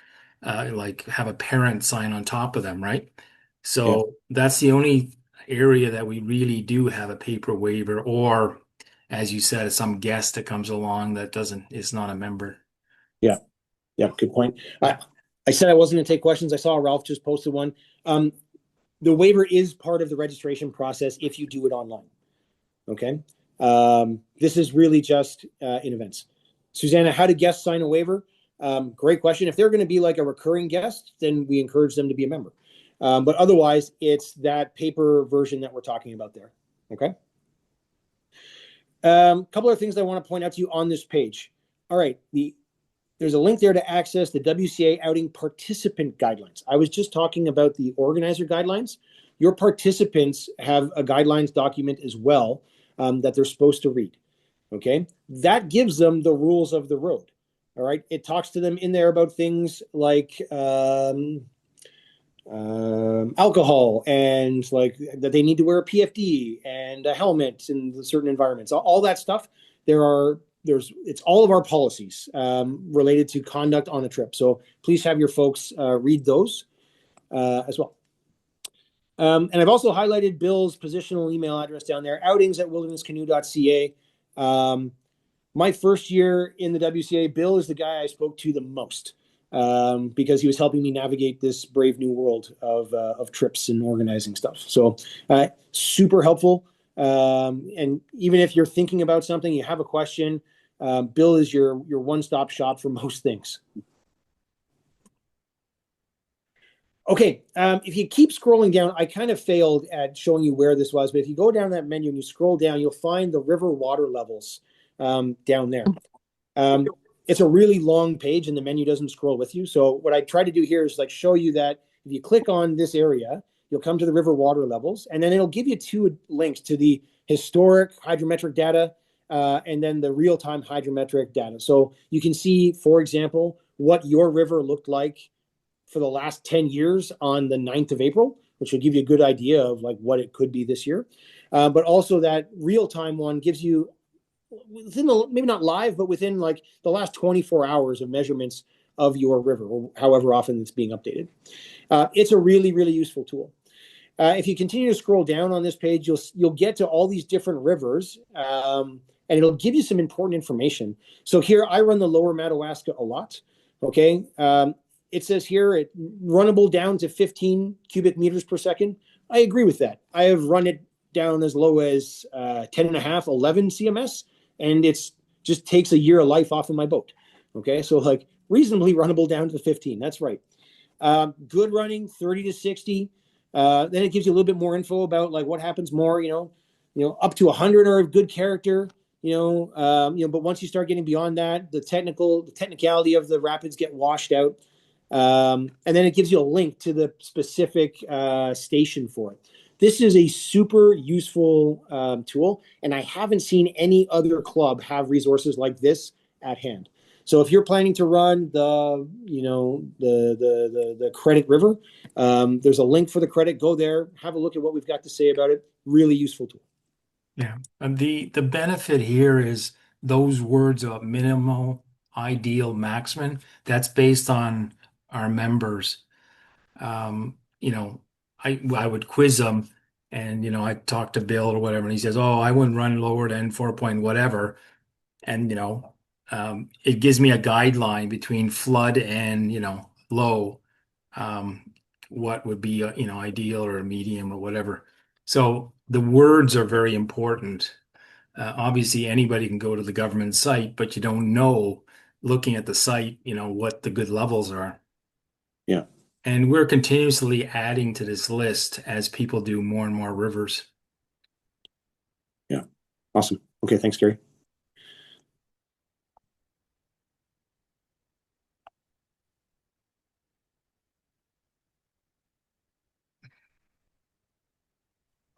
have a parent sign on top of them, right? So that's the only area that we really do have a paper waiver, or as you said, some guest that comes along that is not a member. Yeah, good point. I said I wasn't going to take questions. I saw Ralph just posted one. The waiver is part of the registration process if you do it online. Okay. This is really just in events. Susanna, how do guests sign a waiver? Great question. If they're going to be like a recurring guest, then we encourage them to be a member. But otherwise, it's that paper version that we're talking about there. Okay. Couple of things I want to point out to you on this page. All right. There's a link there to access the WCA Outing Participant Guidelines. I was just talking about the organizer guidelines. Your participants have a guidelines document as well that they're supposed to read. Okay, that gives them the rules of the road. All right, it talks to them in there about things like alcohol and like that they need to wear a PFD and a helmet in certain environments. All that stuff. It's all of our policies related to conduct on a trip. So please have your folks read those as well. And I've also highlighted Bill's positional email address down there, outings@wildernesscanoe.ca. My first year in the WCA, Bill is the guy I spoke to the most. because he was helping me navigate this brave new world of trips and organizing stuff. So super helpful. And even if you're thinking about something, you have a question, Bill is your one-stop shop for most things. Okay, if you keep scrolling down, I kind of failed at showing you where this was, but if you go down that menu and you scroll down, you'll find the river water levels down there. It's a really long page and the menu doesn't scroll with you. So what I try to do here is like show you that if you click on this area, you'll come to the river water levels, and then it'll give you two links to the historic hydrometric data and then the real-time hydrometric data. So you can see, for example, what your river looked like for the last 10 years on the 9th of April, which will give you a good idea of like what it could be this year. But also that real-time one gives you within the, maybe not live, but within like the last 24 hours of measurements of your river, or however often it's being updated. It's a really, really useful tool. If you continue to scroll down on this page, you'll get to all these different rivers, and it'll give you some important information. So here, I run the Lower Madawaska a lot. Okay, it says here it runnable down to 15 cubic meters per second. I agree with that. I have run it down as low as 10 and a half, 11 CMS, and it's just takes a year of life off of my boat. Okay, so like reasonably runnable down to 15. That's right. Good running 30 to 60. Then it gives you a little bit more info about like what happens more, up to 100 are of good character, but once you start getting beyond that, the technicality of the rapids get washed out. And then it gives you a link to the specific station for it. This is a super useful tool, and I haven't seen any other club have resources like this at hand. So if you're planning to run the Credit River, there's a link for the Credit. Go there, have a look at what we've got to say about it. Really useful tool. Yeah, and the benefit here is those words of minimal, ideal, maximum. That's based on our members. I would quiz them, and I talk to Bill or whatever, and he says, "Oh, I wouldn't run lower than 4 point whatever," and it gives me a guideline between flood and low, what would be ideal or a medium or whatever. So the words are very important. Obviously, anybody can go to the government site, but you don't know, looking at the site, what the good levels are. Yeah. And we're continuously adding to this list as people do more and more rivers. Yeah. Awesome. Okay. Thanks, Gary.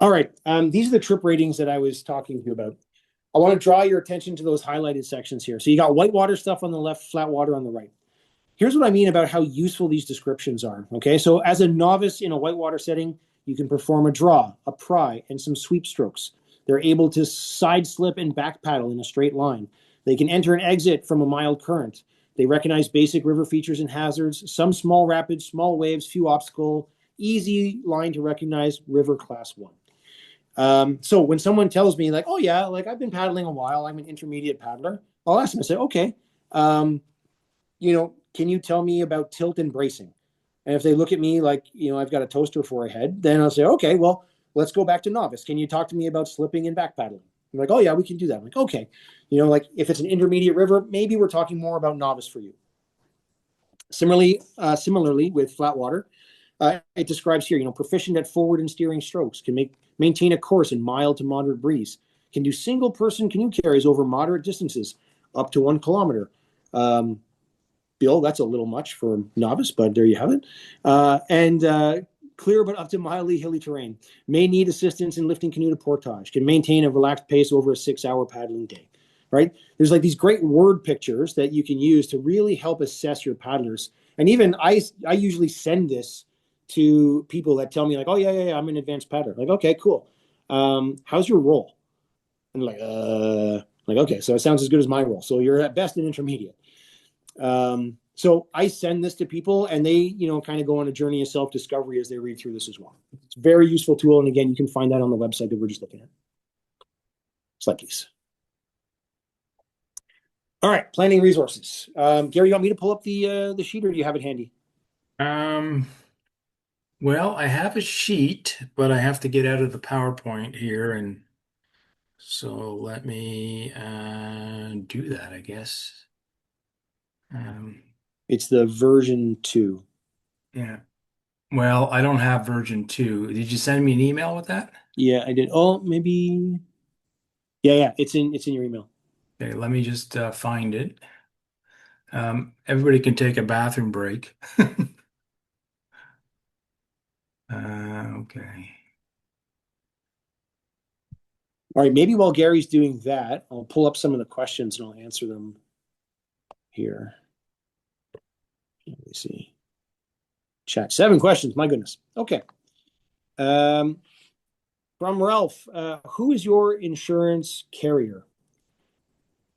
All right. These are the trip ratings that I was talking to you about. I want to draw your attention to those highlighted sections here. So you got whitewater stuff on the left, flat water on the right. Here's what I mean about how useful these descriptions are. Okay. So as a novice in a whitewater setting, you can perform a draw, a pry, and some sweep strokes. They're able to side slip and back paddle in a straight line. They can enter and exit from a mild current. They recognize basic river features and hazards, some small rapids, small waves, few obstacle, easy line to recognize, river class 1. So when someone tells me like, oh yeah, like I've been paddling a while, I'm an intermediate paddler, I'll ask them, I say, okay, can you tell me about tilt and bracing? And if they look at me like, I've got a toaster for a head, then I'll say, okay, well, let's go back to novice. Can you talk to me about slipping and back paddling? I'm like, oh yeah, we can do that. I'm like, okay. Like if it's an intermediate river, maybe we're talking more about novice for you. Similarly with flat water, it describes here, proficient at forward and steering strokes, can maintain a course in mild to moderate breeze, can do single person canoe carries over moderate distances, up to 1 kilometer. Bill, that's a little much for novice, but there you have it. And clear but up to mildly hilly terrain. May need assistance in lifting canoe to portage. Can maintain a relaxed pace over a 6-hour paddling day. Right? There's like these great word pictures that you can use to really help assess your paddlers. And even I usually send this to people that tell me like, oh yeah, I'm an advanced paddler. Like, okay, cool. How's your roll? And like okay, so it sounds as good as my roll. So you're at best an intermediate. So I send this to people and they, kind of go on a journey of self-discovery as they read through this as well. It's a very useful tool. And again, you can find that on the website that we're just looking at. Slide, please. All right, planning resources. Gary, you want me to pull up the sheet, or do you have it handy? Um, well, I have a sheet, but I have to get out of the PowerPoint here, and so let me do that, I guess. Um, It's the version 2. yeah. Well, I don't have version 2. Did you send me an email with that? Yeah, I did. Oh, maybe. Yeah, it's in your email. Okay, let me just find it. Everybody can take a bathroom break. Okay. All right, maybe while Gary's doing that, I'll pull up some of the questions and I'll answer them here. Let me see. Chat. 7 questions. My goodness. Okay. Um, from Ralph, who is your insurance carrier?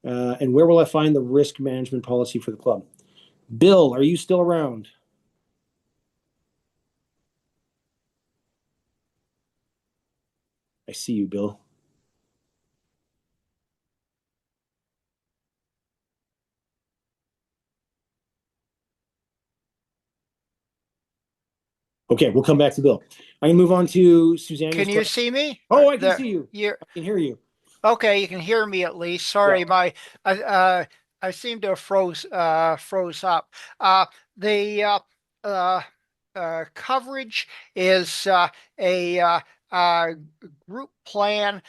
And where will I find the risk management policy for the club? Bill, are you still around? I see you, Bill. Okay, we'll come back to Bill. I can move on to Susanna's Can you question. see me? Oh, I can see you. You're I can hear you. okay. You can hear me at least. Sorry, I seem to have froze up. The uh, coverage is a group plan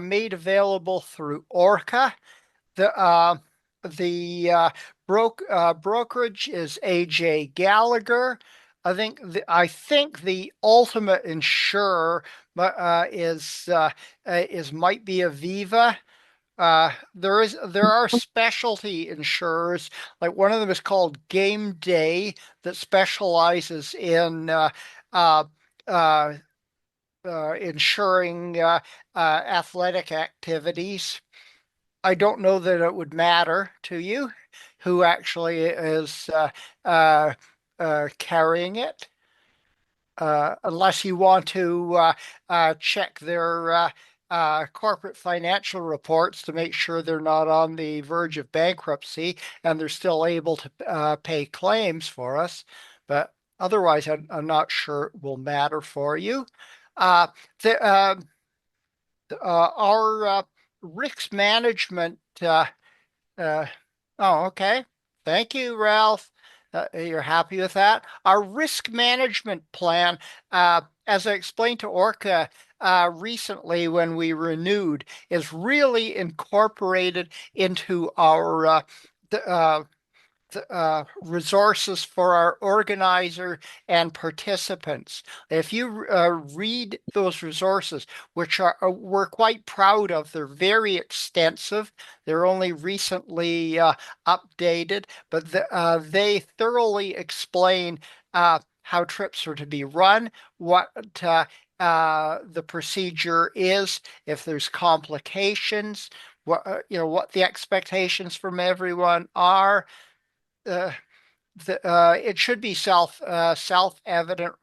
made available through Orca. The brokerage is AJ Gallagher. I think the ultimate insurer is might be Aviva. There are specialty insurers, like one of them is called Game Day, that specializes in uh, uh, insuring athletic activities. I don't know that it would matter to you who actually is carrying it, unless you want to check their corporate financial reports to make sure they're not on the verge of bankruptcy and they're still able to pay claims for us. But otherwise, I'm not sure it will matter for you. Uh, the, our risk management. Uh, oh, okay. Thank you, Ralph. You're happy with that? Our risk management plan, as I explained to Orca recently when we renewed, is really incorporated into our resources for our organizer and participants. If you read those resources, which we're quite proud of, they're very extensive. They're only recently updated, but they thoroughly explain how trips are to be run, what the procedure is, if there's complications, what the expectations from everyone are. uh, it should be self-evident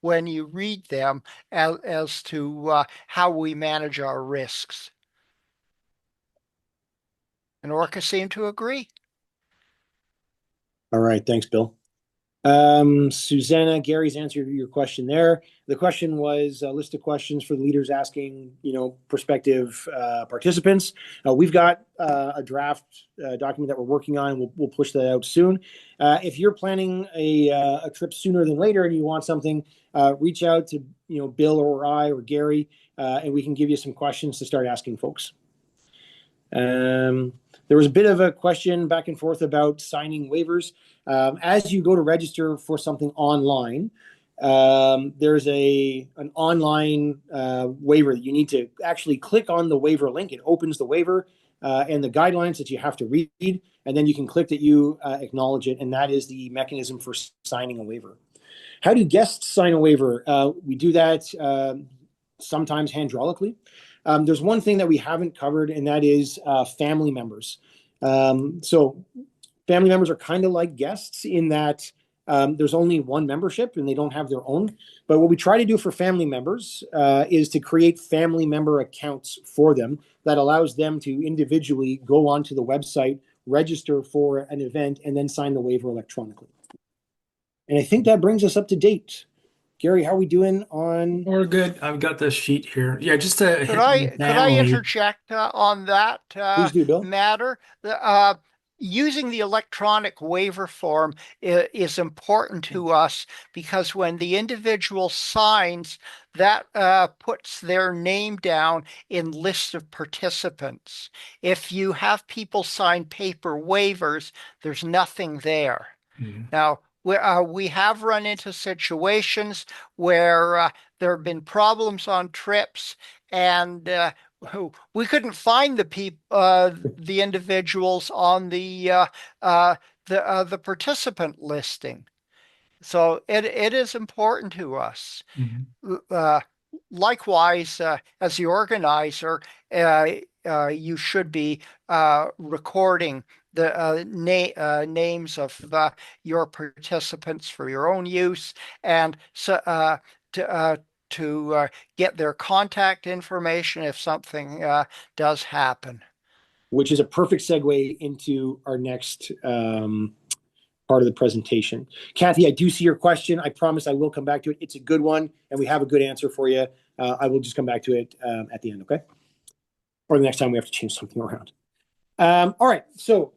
when you read them as to how we manage our risks. And Orca seem to agree. All right, thanks, Bill. Susanna, Gary's answered your question there. The question was a list of questions for the leaders asking, prospective participants. We've got a draft document that we're working on. We'll push that out soon. If you're planning a trip sooner than later and you want something, reach out to Bill or I or Gary, and we can give you some questions to start asking folks. There was a bit of a question back and forth about signing waivers. As you go to register for something online, there's an online waiver that you need to actually click on the waiver link. It opens the waiver and the guidelines that you have to read, and then you can click that you acknowledge it, and that is the mechanism for signing a waiver. How do guests sign a waiver? We do that sometimes hydraulically. There's one thing that we haven't covered, and that is family members. So family members are kind of like guests in that there's only one membership and they don't have their own. But what we try to do for family members is to create family member accounts for them that allows them to individually go onto the website register for an event, and then sign the waiver electronically. And I think that brings us up to date. Gary, how are we doing on? We're good. I've got the sheet here. Yeah, just to Could hit I the family. interject on that Please do, Bill. matter? Using the electronic waiver form is important to us because when the individual signs, that puts their name down in list of participants. If you have people sign paper waivers, there's nothing there. Mhm. Now, we have run into situations where there have been problems on trips, and we couldn't find the individuals on the participant listing. So it is important to us. Mhm. Likewise, as the organizer, you should be recording the names of your participants for your own use, and so to get their contact information if something does happen. Which is a perfect segue into our next part of the presentation. Kathy, I do see your question. I promise I will come back to it. It's a good one, and we have a good answer for you. I will just come back to it at the end, okay? Or the next time we have to change something around. All right, so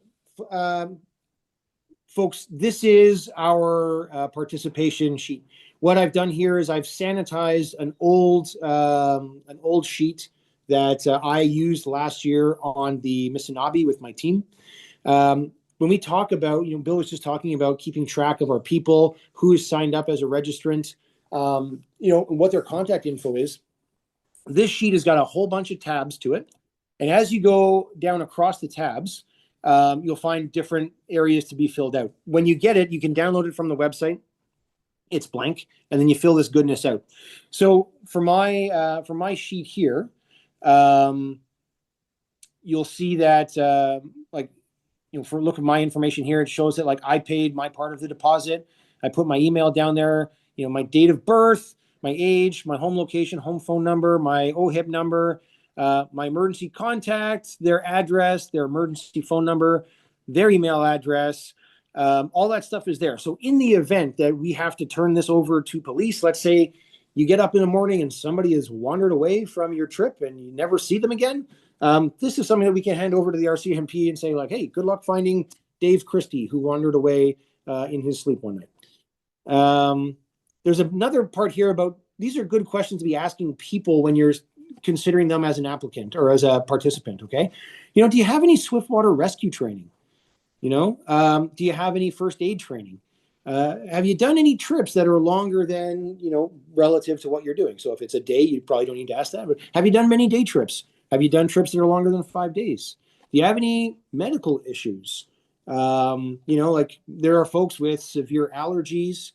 folks, this is our participation sheet. What I've done here is I've sanitized an old sheet that I used last year on the Missinaba with my team. When we talk about, Bill was just talking about keeping track of our people, who is signed up as a registrant, and what their contact info is. This sheet has got a whole bunch of tabs to it. And as you go down across the tabs, you'll find different areas to be filled out. When you get it, you can download it from the website. It's blank, and then you fill this goodness out. So for my sheet here, you'll see that for look at my information here, it shows that like I paid my part of the deposit. I put my email down there, my date of birth, my age, my home location, home phone number, my OHIP number, my emergency contact, their address, their emergency phone number, their email address. All that stuff is there. So in the event that we have to turn this over to police, let's say you get up in the morning and somebody has wandered away from your trip and you never see them again, this is something that we can hand over to the RCMP and say like, hey, good luck finding Dave Christie, who wandered away in his sleep one night. There's another part here about, these are good questions to be asking people when you're considering them as an applicant or as a participant, okay? Do you have any swiftwater rescue training? Do you have any first aid training? Have you done any trips that are longer than, relative to what you're doing? So if it's a day, you probably don't need to ask that, but have you done many day trips? Have you done trips that are longer than 5 days? Do you have any medical issues? Like there are folks with severe allergies,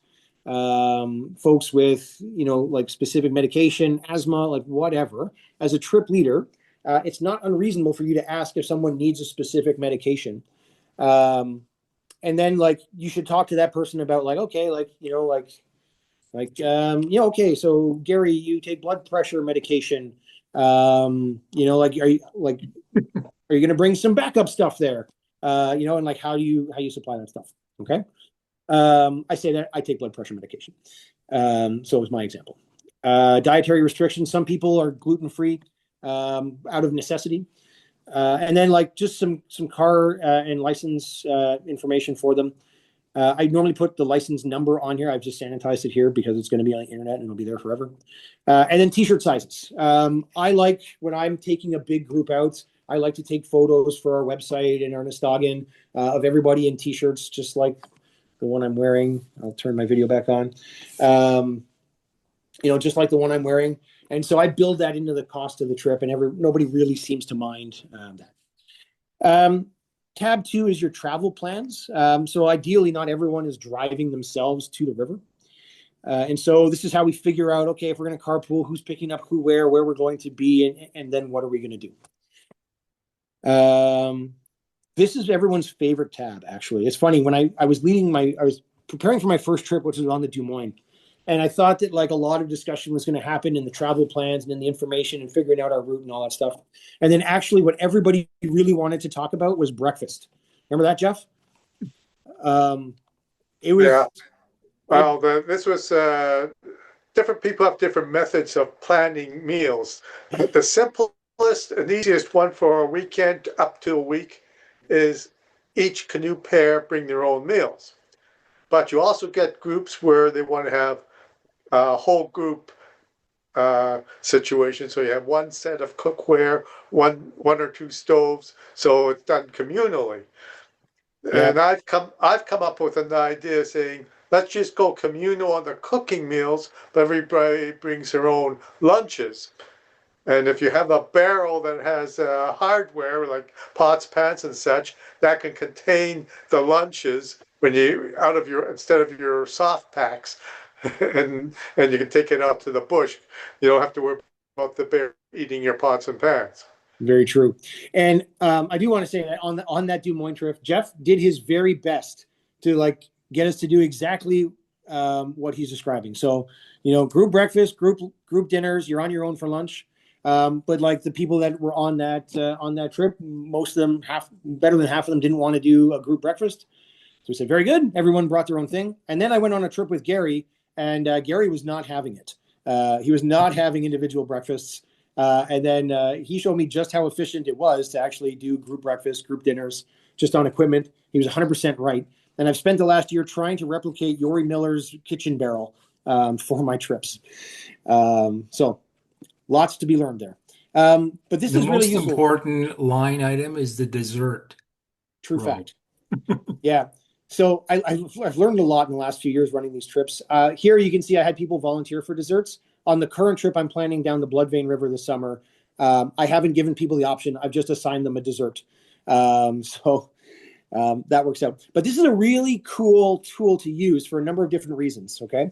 folks with, like specific medication, asthma, like whatever. As a trip leader, it's not unreasonable for you to ask if someone needs a specific medication. And then like you should talk to that person about like, okay, okay, so Gary, you take blood pressure medication. Are you going to bring some backup stuff there? And like how you supply that stuff? Okay. I say that I take blood pressure medication. So it was my example. Dietary restrictions. Some people are gluten-free out of necessity. And then like just some car and license information for them. I normally put the license number on here. I've just sanitized it here because it's going to be on the internet and it'll be there forever. And then t-shirt sizes. I like when I'm taking a big group out, I like to take photos for our website and our Nostagen of everybody in t-shirts, just like the one I'm wearing. I'll turn my video back on. Just like the one I'm wearing. And so I build that into the cost of the trip, and nobody really seems to mind that. Tab 2 is your travel plans. So ideally, not everyone is driving themselves to the river. And so this is how we figure out, okay, if we're going to carpool, who's picking up who, where we're going to be, and then what are we going to do? This is everyone's favorite tab, actually. It's funny, when I was preparing for my first trip, which was on the Des Moines, and I thought that like a lot of discussion was going to happen in the travel plans and in the information and figuring out our route and all that stuff. And then actually what everybody really wanted to talk about was breakfast. Remember that, Jeff? It was. Yeah. Well, this was different people have different methods of planning meals. The simplest and easiest one for a weekend up to a week is each canoe pair bring their own meals. But you also get groups where they want to have a whole group situation. So you have one set of cookware, one or two stoves, so it's done communally. Yeah. And I've come up with an idea saying, let's just go communal on the cooking meals, but everybody brings their own lunches. And if you have a barrel that has hardware like pots, pans, and such, that can contain the lunches when you instead of your soft packs, and you can take it out to the bush. You don't have to worry about the bear eating your pots and pans. Very true. And I do want to say that on that Des Moines trip, Jeff did his very best to like get us to do exactly what he's describing. So, group breakfast, group dinners, you're on your own for lunch. But like the people that were on that trip, most of them, better than half of them didn't want to do a group breakfast. So we said, very good. Everyone brought their own thing. And then I went on a trip with Gary, and Gary was not having it. He was not having individual breakfasts. And then he showed me just how efficient it was to actually do group breakfast, group dinners, just on equipment. He was 100% right. And I've spent the last year trying to replicate Yori Miller's kitchen barrel for my trips. So lots to be learned there. But this is really useful. The most important line item is the dessert. True fact. Yeah. So I've learned a lot in the last few years running these trips. Here you can see I had people volunteer for desserts. On the current trip I'm planning down the Blood Vein River this summer, I haven't given people the option. I've just assigned them a dessert. So that works out. But this is a really cool tool to use for a number of different reasons, okay?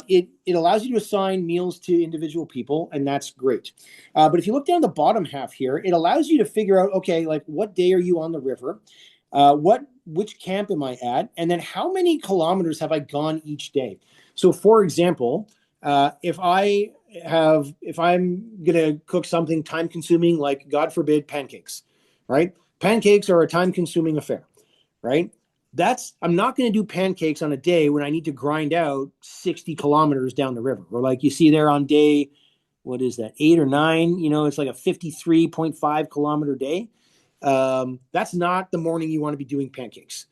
It allows you to assign meals to individual people, and that's great. But if you look down the bottom half here, it allows you to figure out, okay, like what day are you on the river? Which camp am I at? And then how many kilometers have I gone each day? So for example, if I'm gonna cook something time consuming, like God forbid pancakes, right? Pancakes are a time consuming affair, right? I'm not going to do pancakes on a day when I need to grind out 60 kilometers down the river. Or like you see there on day, what is that, 8 or 9, it's like a 53.5 kilometer day. That's not the morning you want to be doing pancakes,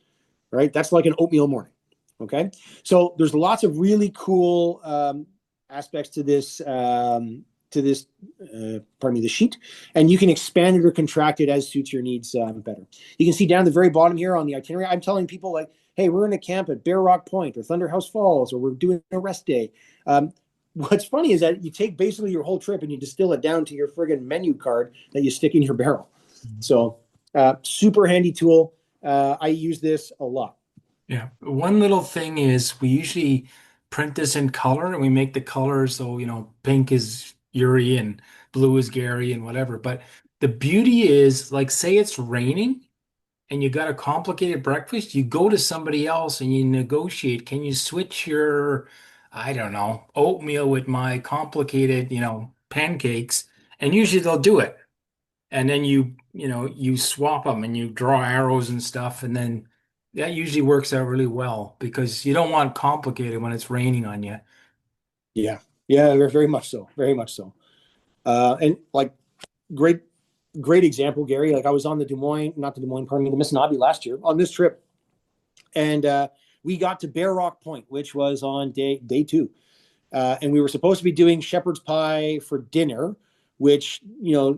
right? That's like an oatmeal morning. Okay. So there's lots of really cool aspects to this, the sheet, and you can expand it or contract it as suits your needs better. You can see down at the very bottom here on the itinerary, I'm telling people like, hey, we're in a camp at Bear Rock Point or Thunderhouse Falls, or we're doing a rest day. What's funny is that you take basically your whole trip and you distill it down to your friggin' menu card that you stick in your barrel. So super handy tool. I use this a lot. Yeah. One little thing is we usually print this in color and we make the colors so, pink is Yuri and blue is Gary and whatever. But the beauty is, like, say it's raining and you got a complicated breakfast, you go to somebody else and you negotiate. Can you switch your, I don't know, oatmeal with my complicated, pancakes? And usually they'll do it. And then you swap them and you draw arrows and stuff. And then that usually works out really well because you don't want complicated when it's raining on you. Yeah. Yeah, very much so. Very much so. And like great example, Gary. Like I was on the Missinaibi last year on this trip. And we got to Bear Rock Point, which was on day 2. And we were supposed to be doing shepherd's pie for dinner, which,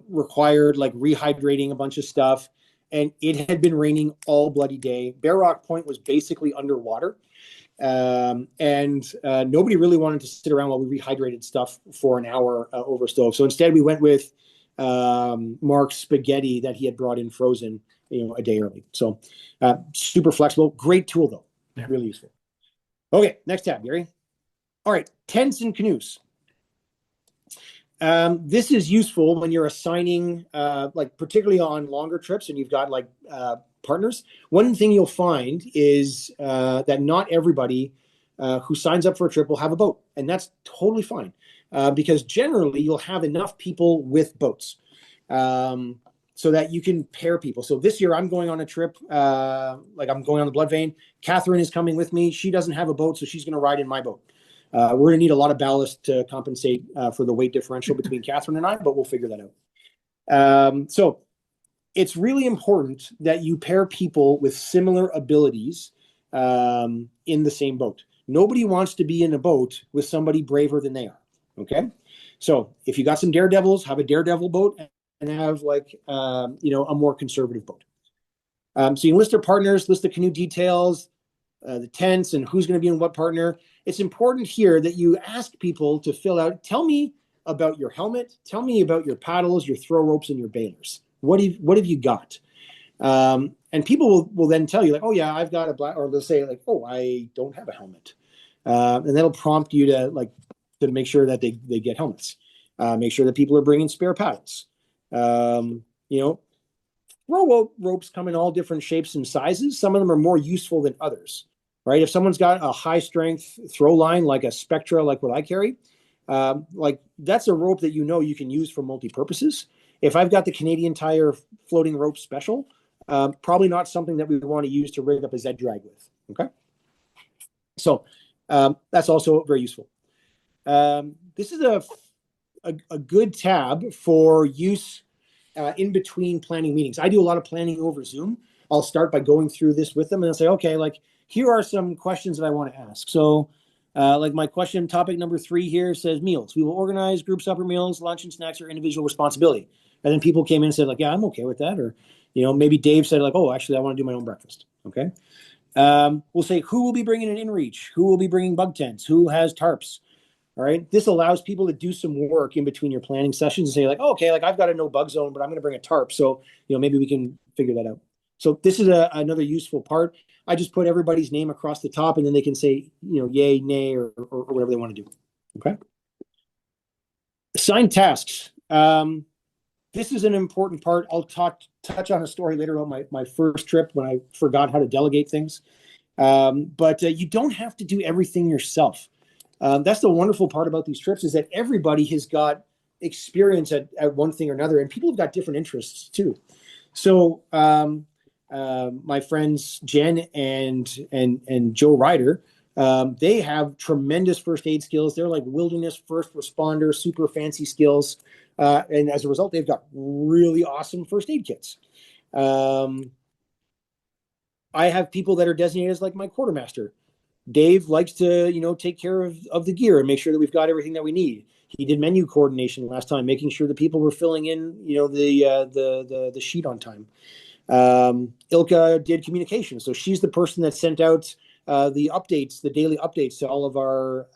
required like rehydrating a bunch of stuff. And it had been raining all bloody day. Bear Rock Point was basically underwater. And nobody really wanted to sit around while we rehydrated stuff for an hour over stove. So instead we went with Mark's spaghetti that he had brought in frozen, a day early. So super flexible, great tool though. Yeah. Really useful. Okay, next tab, Gary. All right, tents and canoes. This is useful when you're assigning, like particularly on longer trips and you've got like partners. One thing you'll find is that not everybody who signs up for a trip will have a boat, and that's totally fine because generally you'll have enough people with boats. so that you can pair people. So this year I'm going on a trip, like I'm going on the Blood Vein. Catherine is coming with me. She doesn't have a boat, so she's going to ride in my boat. We're going to need a lot of ballast to compensate for the weight differential between Catherine and I, but we'll figure that out. So it's really important that you pair people with similar abilities in the same boat. Nobody wants to be in a boat with somebody braver than they are. Okay. So if you got some daredevils, have a daredevil boat and have like, a more conservative boat. So you can list their partners, list the canoe details, the tents and who's going to be in what partner. It's important here that you ask people to fill out, tell me about your helmet, tell me about your paddles, your throw ropes, and your bailers. What have you got? And people will then tell you like, oh yeah, I've got a black, or they'll say like, oh, I don't have a helmet. And that'll prompt you to make sure that they get helmets. Make sure that people are bringing spare paddles. Throw ropes come in all different shapes and sizes. Some of them are more useful than others, right? If someone's got a high strength throw line, like a Spectra, like what I carry, like that's a rope that you can use for multi-purposes. If I've got the Canadian Tire floating rope special, probably not something that we would want to use to rig up a Z drag with. Okay. So that's also very useful. This is a good tab for use in between planning meetings. I do a lot of planning over Zoom. I'll start by going through this with them and I'll say, okay, like here are some questions that I want to ask. So like my question, topic number 3 here says meals. We will organize group supper meals, lunch and snacks are individual responsibility. And then people came in and said like, yeah, I'm okay with that. Or, maybe Dave said like, oh, actually I want to do my own breakfast. Okay. We'll say who will be bringing an inReach, who will be bringing bug tents, who has tarps. All right. This allows people to do some work in between your planning sessions and say like, oh, okay, like I've got a no bug zone, but I'm going to bring a tarp. So, maybe we can figure that out. So this is another useful part. I just put everybody's name across the top and then they can say, yay, nay, or whatever they want to do. Okay. Assigned tasks. This is an important part. I'll touch on a story later about my first trip when I forgot how to delegate things. But you don't have to do everything yourself. That's the wonderful part about these trips is that everybody has got experience at one thing or another, and people have got different interests too. So my friends Jen and Joe Ryder, they have tremendous first aid skills. They're like wilderness first responder, super fancy skills, and as a result, they've got really awesome first aid kits. I have people that are designated as like my quartermaster. Dave likes to, take care of the gear and make sure that we've got everything that we need. He did menu coordination last time, making sure that people were filling in, the sheet on time. Ilka did communication, so she's the person that sent out the updates, the daily updates to all of our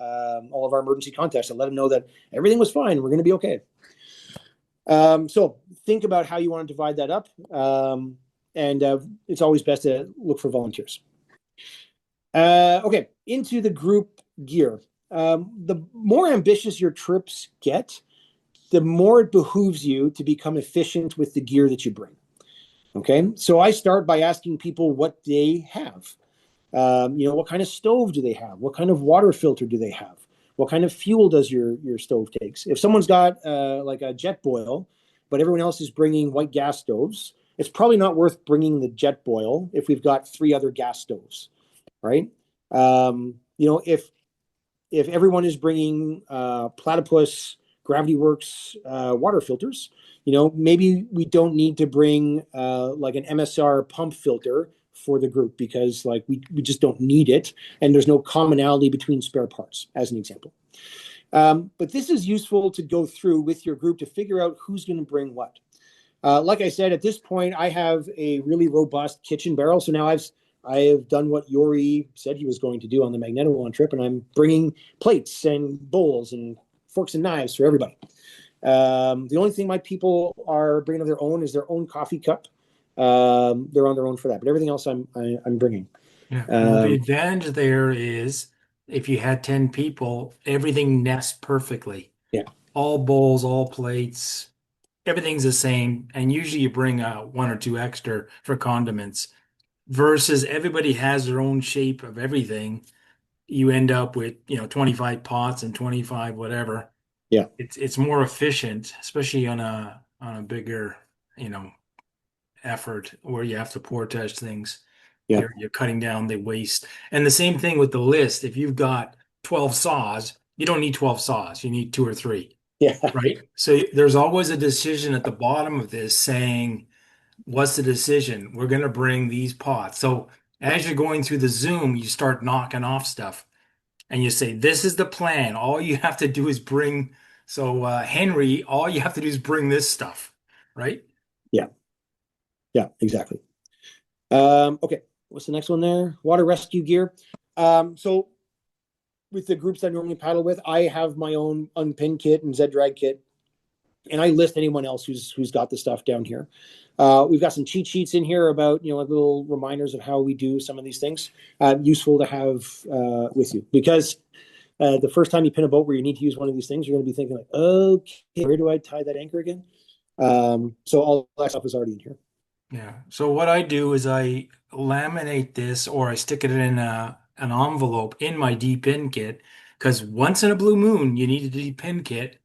emergency contacts to let them know that everything was fine. We're going to be okay. So think about how you want to divide that up, and it's always best to look for volunteers. Okay, into the group gear. The more ambitious your trips get, the more it behooves you to become efficient with the gear that you bring. Okay, so I start by asking people what they have. What kind of stove do they have? What kind of water filter do they have? What kind of fuel does your stove takes? If someone's got like a jet boil, but everyone else is bringing white gas stoves, it's probably not worth bringing the jet boil if we've got 3 other gas stoves. Right? If everyone is bringing Platypus, Gravity Works water filters, maybe we don't need to bring like an MSR pump filter for the group because like we just don't need it, and there's no commonality between spare parts, as an example. But this is useful to go through with your group to figure out who's going to bring what. Like I said, at this point, I have a really robust kitchen barrel, so now I have done what Yori said he was going to do on the Magnetolon trip, and I'm bringing plates and bowls and forks and knives for everybody. The only thing my people are bringing of their own is their own coffee cup. They're on their own for that, but everything else I'm bringing. Yeah. Well, the advantage there is if you had 10 people, everything nests perfectly. Yeah. All bowls, all plates, everything's the same. And usually you bring 1 or 2 extra for condiments. Versus everybody has their own shape of everything. You end up with 25 pots and 25 whatever. Yeah, it's more efficient, especially on a bigger effort where you have to portage things. Yeah. You're cutting down the waste. And the same thing with the list. If you've got 12 saws, you don't need 12 saws. You need 2 or 3, Yeah. right? So there's always a decision at the bottom of this saying, what's the decision? We're going to bring these pots. So as you're going through the Zoom, you start knocking off stuff and you say, this is the plan. All you have to do is bring. So, Henry, all you have to do is bring this stuff, right? Yeah. Yeah, exactly. Okay. What's the next one there? Water rescue gear. So with the groups I normally paddle with, I have my own unpin kit and Z drag kit, and I list anyone else who's got the stuff down here. We've got some cheat sheets in here about, like little reminders of how we do some of these things. Useful to have with you, because the first time you pin a boat where you need to use one of these things, you're going to be thinking like, okay, where do I tie that anchor again? So all that stuff is already in here. Yeah. So what I do is I laminate this, or I stick it in an envelope in my D-pin kit, because once in a blue moon, you need a D-pin kit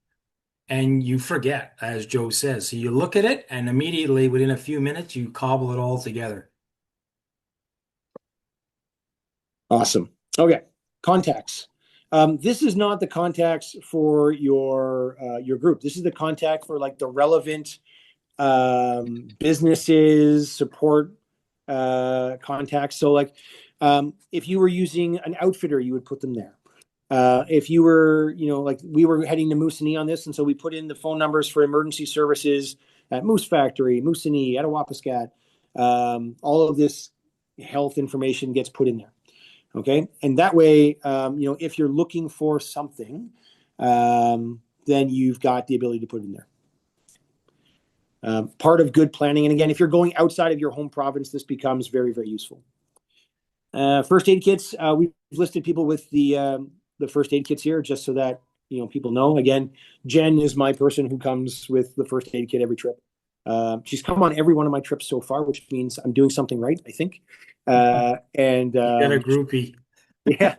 and you forget, as Joe says. So you look at it and immediately within a few minutes, you cobble it all together. Awesome. Okay. Contacts. This is not the contacts for your group. This is the contact for like the relevant businesses, support contacts. So like if you were using an outfitter, you would put them there. If you were, like we were heading to Moosonee on this, and so we put in the phone numbers for emergency services at Moose Factory, Moosonee, Etawapiskat. All of this health information gets put in there. Okay. And that way, if you're looking for something, then you've got the ability to put it in there. Part of good planning. And again, if you're going outside of your home province, this becomes very, very useful. First aid kits. We've listed people with the first aid kits here, just so that, people know. Again, Jen is my person who comes with the first aid kit every trip. She's come on every one of my trips so far, which means I'm doing something right, I think. And You got a groupie. yeah,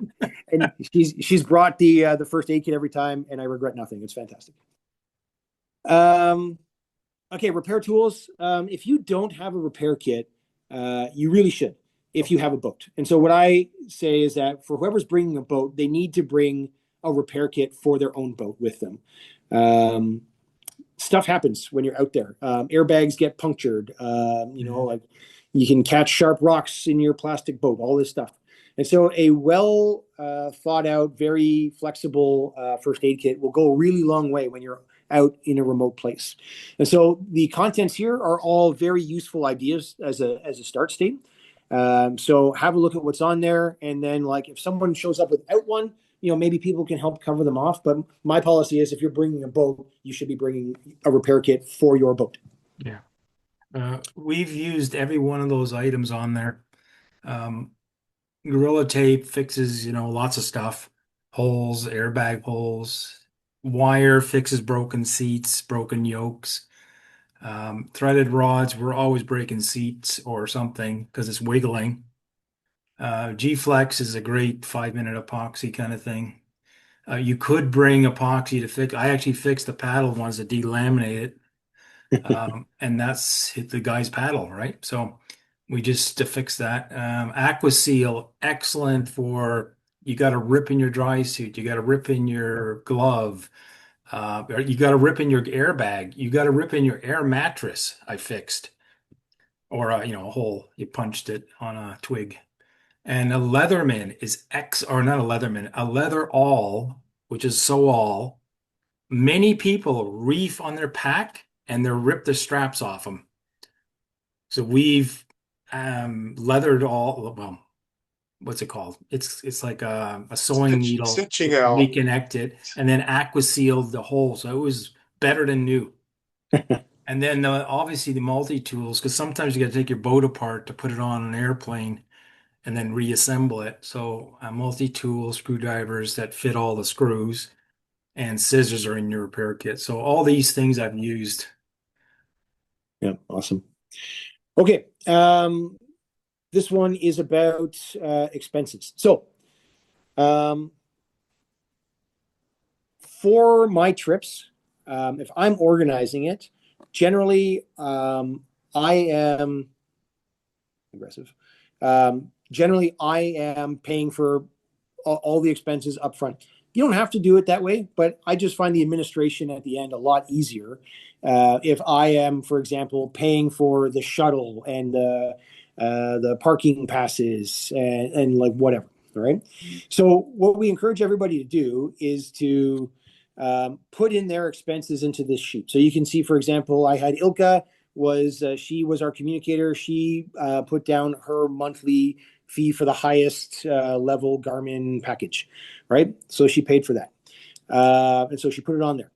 and she's brought the first aid kit every time, and I regret nothing. It's fantastic. Okay, repair tools. If you don't have a repair kit, you really should, if you have a boat. And so what I say is that for whoever's bringing a boat, they need to bring a repair kit for their own boat with them. Stuff happens when you're out there. Airbags get punctured. Like you can catch sharp rocks in your plastic boat, all this stuff. And so a well thought out, very flexible first aid kit will go a really long way when you're out in a remote place. And so the contents here are all very useful ideas as a start state. So have a look at what's on there. And then like if someone shows up without one, maybe people can help cover them off. But my policy is if you're bringing a boat, you should be bringing a repair kit for your boat. Yeah. We've used every one of those items on there. Gorilla tape fixes, lots of stuff. Holes, airbag holes. Wire fixes broken seats, broken yokes. Threaded rods, we're always breaking seats or something because it's wiggling. G-Flex is a great 5-minute epoxy kind of thing. You could bring epoxy to fix. I actually fixed the paddle ones to delaminate it. And that's hit the guy's paddle, right? So we just to fix that. Aquaseal, excellent for you got a rip in your dry suit, you got a rip in your glove, you got a rip in your airbag, you got a rip in your air mattress. I fixed, or a hole. You punched it on a twig. And a Leatherman is or not a Leatherman, a leather awl, which is so all. Many people reef on their pack and they'll rip the straps off them. So we've leathered all, well, what's it called? It's like a sewing needle. Stitching out. Reconnect it and then aqua sealed the hole. So it was better than new. And then obviously the multi-tools, because sometimes you got to take your boat apart to put it on an airplane and then reassemble it. So multi-tool screwdrivers that fit all the screws and scissors are in your repair kit. So all these things I've used. Yeah, awesome. Okay, this one is about expenses. So for my trips, if I'm organizing it, generally I am aggressive. Generally, I am paying for all the expenses up front. You don't have to do it that way, but I just find the administration at the end a lot easier. If I am, for example, paying for the shuttle and the parking passes and like whatever, right? So what we encourage everybody to do is to put in their expenses into this sheet. So you can see, for example, I had Ilka she was our communicator. She put down her monthly fee for the highest level Garmin package, right? So she paid for that. And so she put it on there.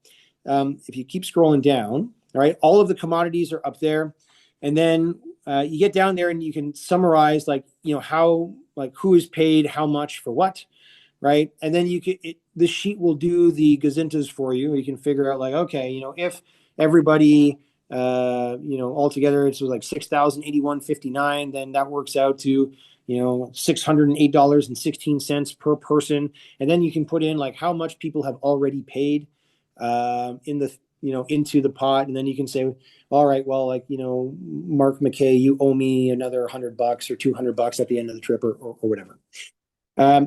If you keep scrolling down, all right, all of the commodities are up there. And then you get down there and you can summarize like, how, like who is paid how much for what, right? And then the sheet will do the gazintas for you. You can figure out like, okay, if everybody, altogether it's like 6,081.59, then that works out to, $608.16 per person. And then you can put in like how much people have already paid into the pot. And then you can say, all right, well, like, Mark McKay, you owe me another $100 or $200 at the end of the trip or whatever.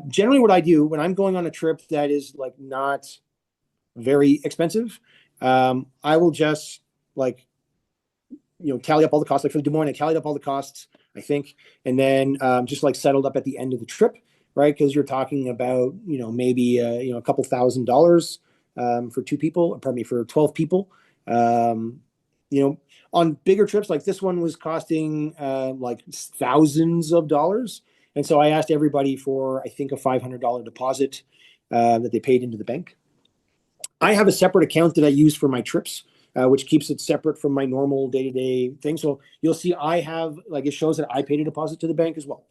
Generally what I do when I'm going on a trip that is like not very expensive, I will just like, tally up all the costs. Like for the Des Moines, I tallied up all the costs, I think, and then just like settled up at the end of the trip, right? Because you're talking about, maybe, a couple $1,000 for 2 people, pardon me, for 12 people. On bigger trips, like this one was costing like thousands of dollars. And so I asked everybody for, I think, a $500 deposit that they paid into the bank. I have a separate account that I use for my trips, which keeps it separate from my normal day-to-day thing. So you'll see I have, like, it shows that I paid a deposit to the bank as well,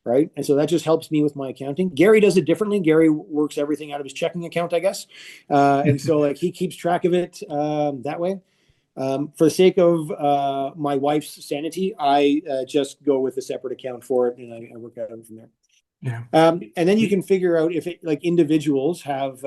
right? And so that just helps me with my accounting. Gary does it differently. Gary works everything out of his checking account, I guess. And so like he keeps track of it that way. For the sake of my wife's sanity, I just go with a separate account for it, and I work out from there. Yeah. And then you can figure out if like individuals have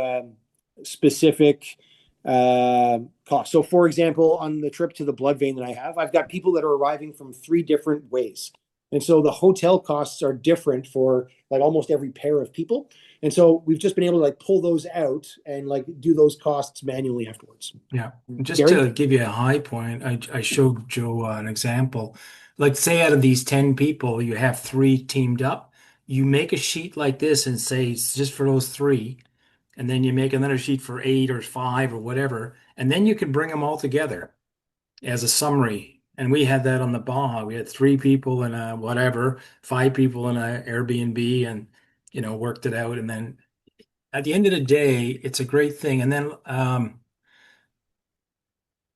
specific costs. So for example, on the trip to the blood vein that I've got people that are arriving from 3 different ways. And so the hotel costs are different for like almost every pair of people. And so we've just been able to like pull those out and like do those costs manually afterwards. Yeah. Just Gary? to give you a high point, I showed Joe an example. Like say out of these 10 people, you have 3 teamed up. You make a sheet like this and say it's just for those 3. And then you make another sheet for 8 or 5 or whatever. And then you can bring them all together as a summary. And we had that on the Baja. We had 3 people in a whatever, 5 people in a Airbnb, and worked it out. And then at the end of the day, it's a great thing. And then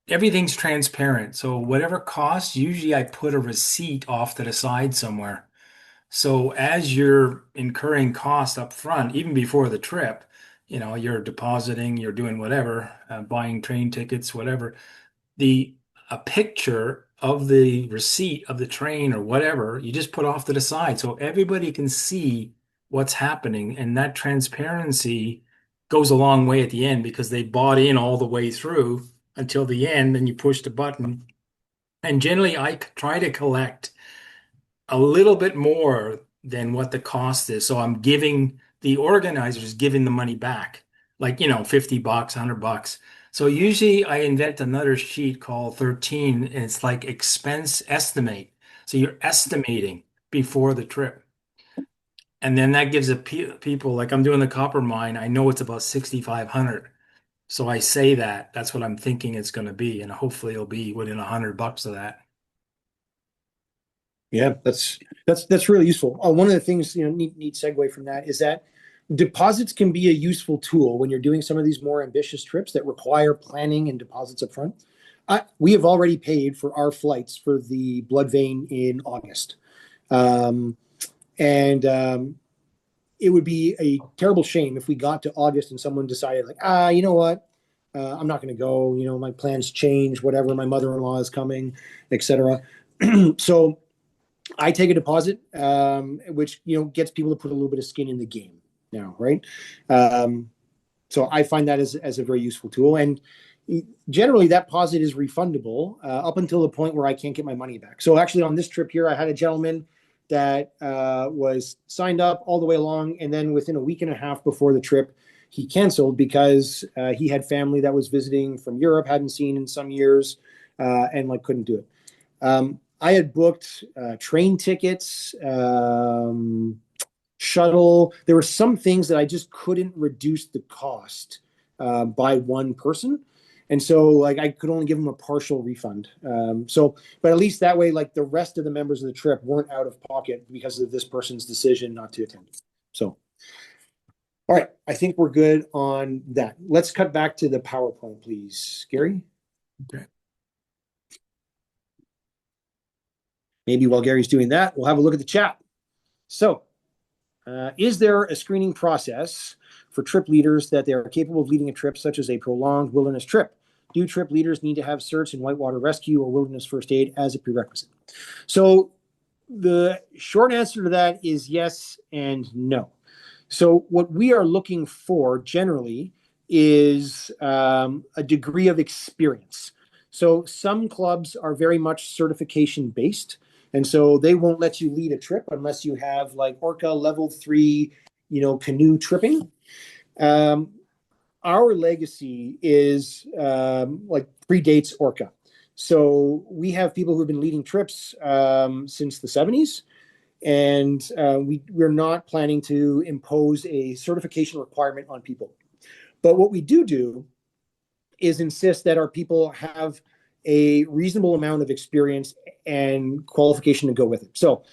everything's transparent. So whatever costs, usually I put a receipt off to the side somewhere. So as you're incurring costs up front, even before the trip, you're depositing, you're doing whatever, buying train tickets, whatever, a picture of the receipt of the train or whatever, you just put off to the side so everybody can see what's happening. And that transparency goes a long way at the end because they bought in all the way through until the end, and you push the button. And generally, I try to collect a little bit more than what the cost is. So I'm giving the organizers giving the money back, like, $50, $100. So usually I invent another sheet called 13, and it's like expense estimate. So you're estimating before the trip. And then that gives people, like I'm doing the copper mine, I know it's about 6,500. So I say that's what I'm thinking it's going to be. And hopefully it'll be within $100 of that. Yeah, that's really useful. One of the things, neat segue from that is that deposits can be a useful tool when you're doing some of these more ambitious trips that require planning and deposits up front. We have already paid for our flights for the blood vein in August. It would be a terrible shame if we got to August and someone decided like, you know what? I'm not going to go, my plans change, whatever, my mother-in-law is coming, etc. So I take a deposit, which, gets people to put a little bit of skin in the game now, right? So I find that as a very useful tool. And, generally that deposit is refundable up until the point where I can't get my money back. So actually on this trip here, I had a gentleman that was signed up all the way along, and then within a week and a half before the trip, he canceled because he had family that was visiting from Europe, hadn't seen in some years, and like couldn't do it. I had booked train tickets, shuttle. There were some things that I just couldn't reduce the cost by one person. And so like I could only give them a partial refund. But at least that way, like the rest of the members of the trip weren't out of pocket because of this person's decision not to attend. So, all right, I think we're good on that. Let's cut back to the PowerPoint, please. Gary? Okay. Maybe while Gary's doing that, we'll have a look at the chat. So, is there a screening process for trip leaders that they are capable of leading a trip such as a prolonged wilderness trip? Do trip leaders need to have certs in whitewater rescue or wilderness first aid as a prerequisite? So the short answer to that is yes and no. So what we are looking for generally is a degree of experience. So some clubs are very much certification based. And so they won't let you lead a trip unless you have like Orca level 3, canoe tripping. Our legacy is like predates Orca. So we have people who've been leading trips since the 70s, and we're not planning to impose a certification requirement on people. But what we do is insist that our people have a reasonable amount of experience and qualification to go with it. So,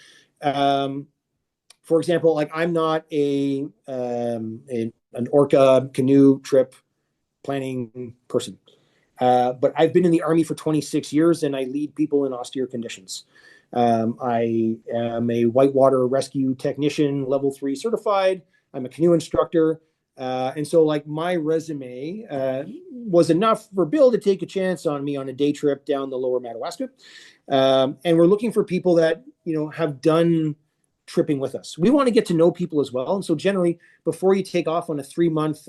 for example, like I'm not an Orca canoe trip planning person, but I've been in the Army for 26 years and I lead people in austere conditions. I am a whitewater rescue technician, level 3 certified. I'm a canoe instructor. And so like my resume was enough for Bill to take a chance on me on a day trip down the lower Madawaska. And we're looking for people that, have done tripping with us. We want to get to know people as well. And so generally, before you take off on a 3-month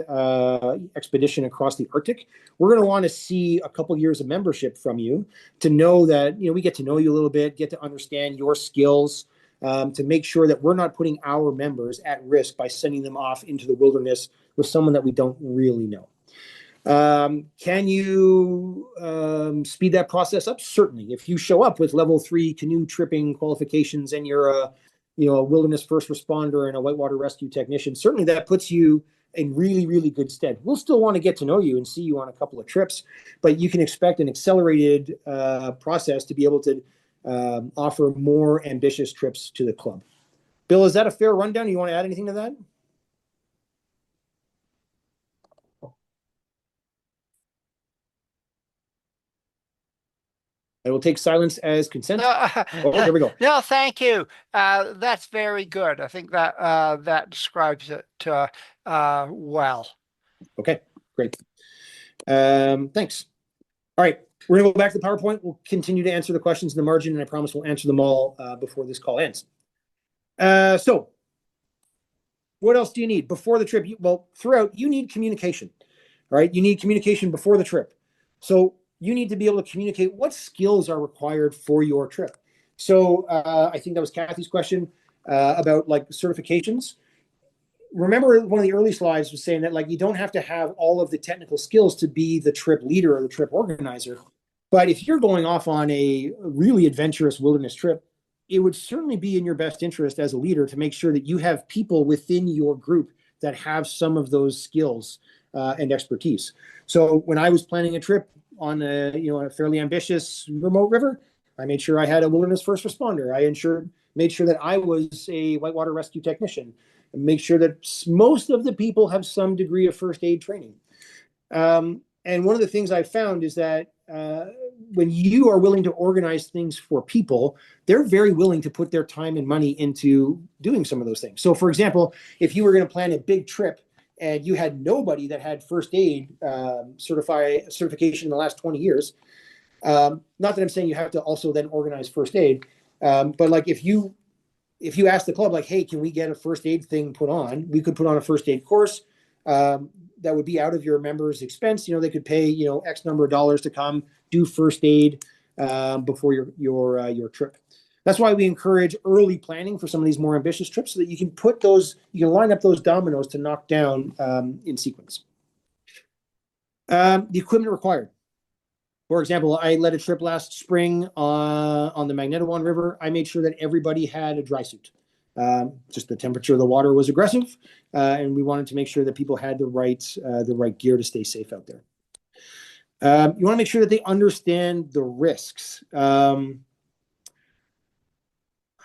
expedition across the Arctic, we're going to want to see a couple years of membership from you to know that, we get to know you a little bit, get to understand your skills, to make sure that we're not putting our members at risk by sending them off into the wilderness with someone that we don't really know. Can you speed that process up? Certainly. If you show up with level 3 canoe tripping qualifications and you're a wilderness first responder and a whitewater rescue technician, certainly that puts you in really, really good stead. We'll still want to get to know you and see you on a couple of trips, but you can expect an accelerated process to be able to offer more ambitious trips to the club. Bill, is that a fair rundown? You want to add anything to that? I will take silence as consent. Oh, there we go. No, thank you. That's very good. I think that that describes it well. Okay, great. Thanks. All right, we're going to go back to the PowerPoint. We'll continue to answer the questions in the margin, and I promise we'll answer them all before this call ends. So what else do you need before the trip? Throughout, you need communication. All right, you need communication before the trip. So you need to be able to communicate what skills are required for your trip. So I think that was Kathy's question about like certifications. Remember one of the early slides was saying that like you don't have to have all of the technical skills to be the trip leader or the trip organizer. But if you're going off on a really adventurous wilderness trip, it would certainly be in your best interest as a leader to make sure that you have people within your group that have some of those skills and expertise. So when I was planning a trip on a fairly ambitious remote river, I made sure I had a wilderness first responder. I made sure that I was a whitewater rescue technician, and make sure that most of the people have some degree of first aid training. And one of the things I found is that when you are willing to organize things for people, they're very willing to put their time and money into doing some of those things. So for example, if you were going to plan a big trip and you had nobody that had first aid certification in the last 20 years, not that I'm saying you have to also then organize first aid, but like if you ask the club, like, hey, can we get a first aid thing put on? We could put on a first aid course. that would be out of your members' expense. They could pay, X number of dollars to come do first aid before your trip. That's why we encourage early planning for some of these more ambitious trips, so that you can line up those dominoes to knock down in sequence. The equipment required. For example, I led a trip last spring on the Magnetawan River. I made sure that everybody had a dry suit. Just the temperature of the water was aggressive, and we wanted to make sure that people had the right gear to stay safe out there. You want to make sure that they understand the risks.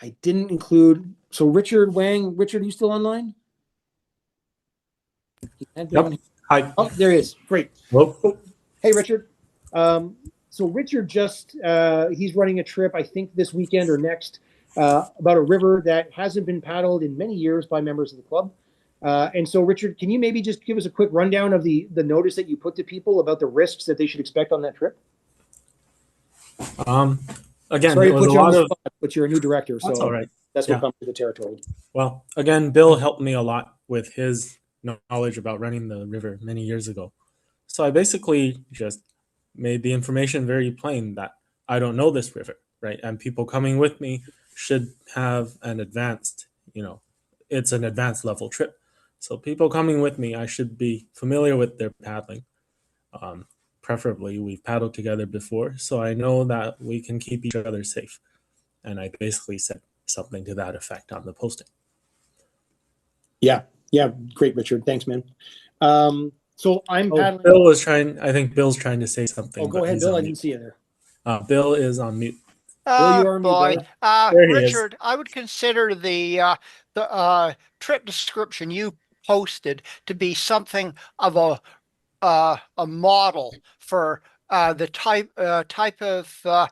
I didn't include. So Richard Wang, Richard, are you still online? Yep. Hi. Oh, there he is. Great. Hello. Oh, hey, Richard. So Richard he's running a trip, I think this weekend or next, about a river that hasn't been paddled in many years by members of the club. And so, Richard, can you maybe just give us a quick rundown of the notice that you put to people about the risks that they should expect on that trip? Again, sorry it to was put a you on lot the of. spot, but you're a new director, so That's all right. that's what comes with the territory. Well, again, Bill helped me a lot with his knowledge about running the river many years ago. So I basically just made the information very plain that I don't know this river, right? And people coming with me should have an advanced, it's an advanced level trip. So people coming with me, I should be familiar with their paddling. Preferably, we've paddled together before, so I know that we can keep each other safe. And I basically said something to that effect on the posting. Yeah, great, Richard. Thanks, man. So I'm paddling. Bill was trying. I think Bill's trying to say something. Oh, go ahead, Bill. I didn't see you there. Bill is on mute. Bill, you are on mute, Richard, I would consider the trip description you posted to be something of a model for the type of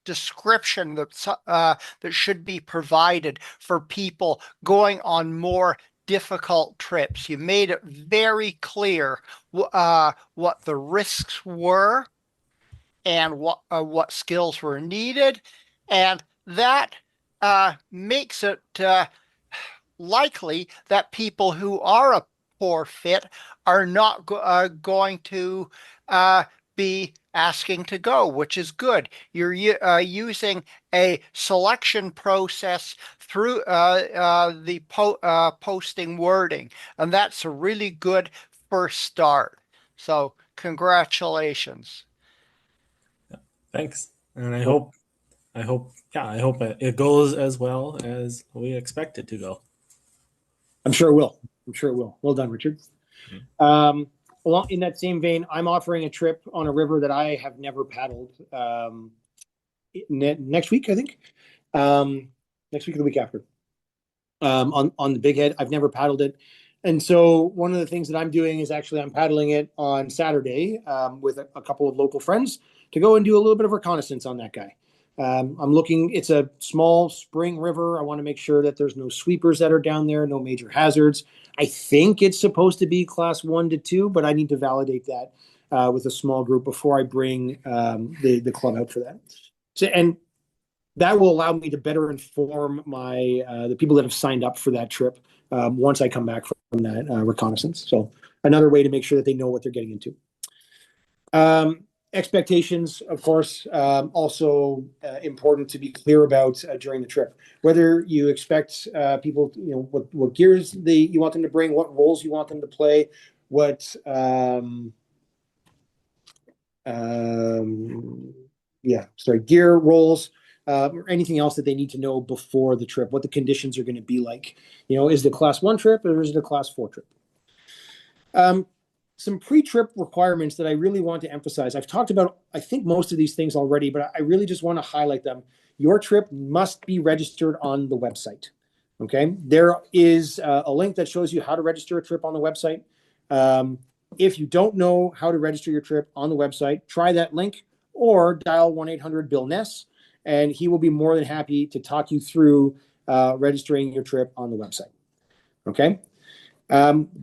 description that should be provided for people going on more difficult trips. You made it very clear what the risks were and what skills were needed, and that makes it likely that people who are a poor fit are not going to be asking to go, which is good. You're using a selection process through the posting wording, and that's a really good first start. So congratulations. Thanks, and I hope it goes as well as we expect it to go. I'm sure it will. Well done, Richard. Along in that same vein, I'm offering a trip on a river that I have never paddled next week, I think. Next week or the week after. On the Big Head. I've never paddled it. And so one of the things that I'm doing is actually I'm paddling it on Saturday with a couple of local friends to go and do a little bit of reconnaissance on that guy. It's a small spring river. I want to make sure that there's no sweepers that are down there, no major hazards. I think it's supposed to be class 1 to 2, but I need to validate that with a small group before I bring the club out for that. So, and that will allow me to better inform the people that have signed up for that trip once I come back from that reconnaissance. So another way to make sure that they know what they're getting into. Expectations, of course, also important to be clear about during the trip. Whether you expect people, what gears you want them to bring, what roles you want them to play, what gear roles, or anything else that they need to know before the trip, what the conditions are going to be like. Is it a class 1 trip or is it a class 4 trip? Some pre-trip requirements that I really want to emphasize. I've talked about, I think, most of these things already, but I really just want to highlight them. Your trip must be registered on the website. Okay, there is a link that shows you how to register a trip on the website. If you don't know how to register your trip on the website, try that link or dial 1-800-BILL-NESS, and he will be more than happy to talk you through registering your trip on the website. Okay.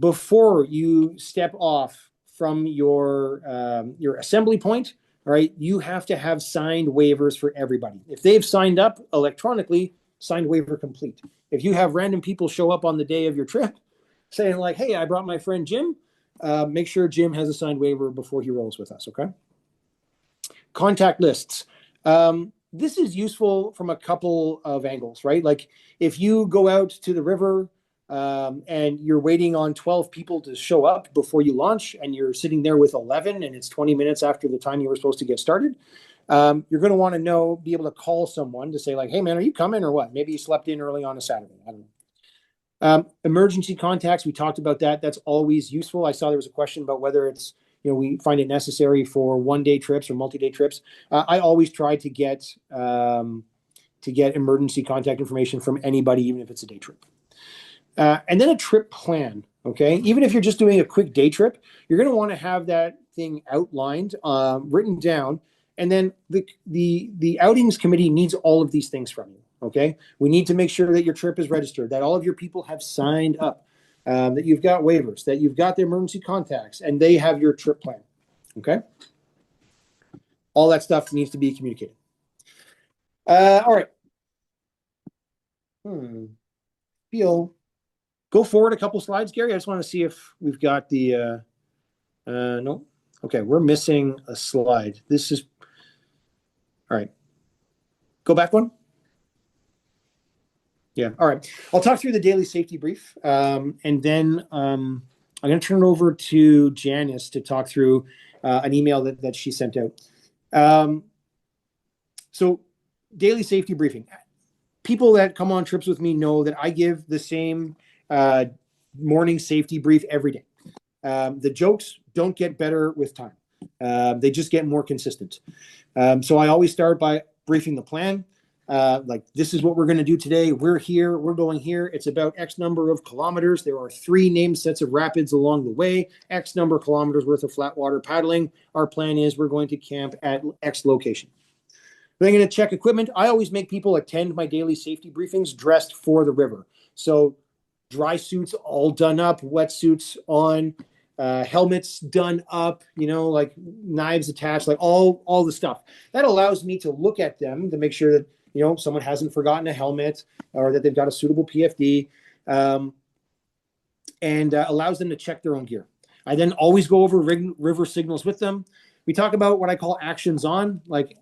Before you step off from your assembly point, all right, you have to have signed waivers for everybody. If they've signed up electronically, signed waiver complete. If you have random people show up on the day of your trip, saying like, hey, I brought my friend Jim. Make sure Jim has a signed waiver before he rolls with us, okay? Contact lists. This is useful from a couple of angles, right? Like if you go out to the river and you're waiting on 12 people to show up before you launch and you're sitting there with 11 and it's 20 minutes after the time you were supposed to get started, you're going to want to be able to call someone to say like, hey man, are you coming or what? Maybe you slept in early on a Saturday. I don't know. Emergency contacts, we talked about that. That's always useful. I saw there was a question about whether it's, we find it necessary for one-day trips or multi-day trips. I always try to get emergency contact information from anybody, even if it's a day trip. And then a trip plan, okay? Even if you're just doing a quick day trip, you're going to want to have that thing outlined, written down, and then the outings committee needs all of these things from you, okay? We need to make sure that your trip is registered, that all of your people have signed up, that you've got waivers, that you've got the emergency contacts, and they have your trip plan, okay? All that stuff needs to be communicated. All right. Go forward a couple slides, Gary. I just want to see if we've got the, no. Okay, we're missing a slide. This is, all right. Go back one. Yeah, all right. I'll talk through the daily safety brief, and then I'm going to turn it over to Janice to talk through an email that she sent out. So daily safety briefing. People that come on trips with me know that I give the same morning safety brief every day. The jokes don't get better with time. They just get more consistent. So I always start by briefing the plan. Like, this is what we're going to do today. We're here. We're going here. It's about X number of kilometers. There are 3 named sets of rapids along the way. X number of kilometers worth of flat water paddling. Our plan is we're going to camp at X location. Then I'm going to check equipment. I always make people attend my daily safety briefings dressed for the river. So dry suits all done up, wetsuits on, helmets done up, like knives attached, like all the stuff. That allows me to look at them to make sure that, someone hasn't forgotten a helmet or that they've got a suitable PFD, and allows them to check their own gear. I then always go over river signals with them. We talk about what I call actions on, like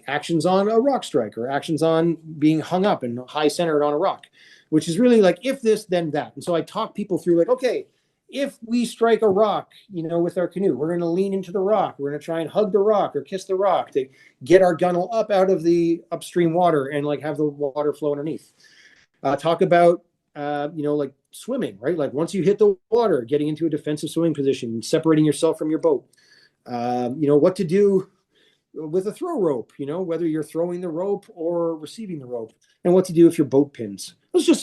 actions on a rock strike or actions on being hung up and high centered on a rock, which is really like if this, then that. And so I talk people through like, okay, if we strike a rock, with our canoe, we're going to lean into the rock. We're going to try and hug the rock or kiss the rock to get our gunnel up out of the upstream water and like have the water flow underneath. Talk about, like swimming, right? Like once you hit the water, getting into a defensive swimming position, separating yourself from your boat. What to do with a throw rope, whether you're throwing the rope or receiving the rope, and what to do if your boat pins. Those are just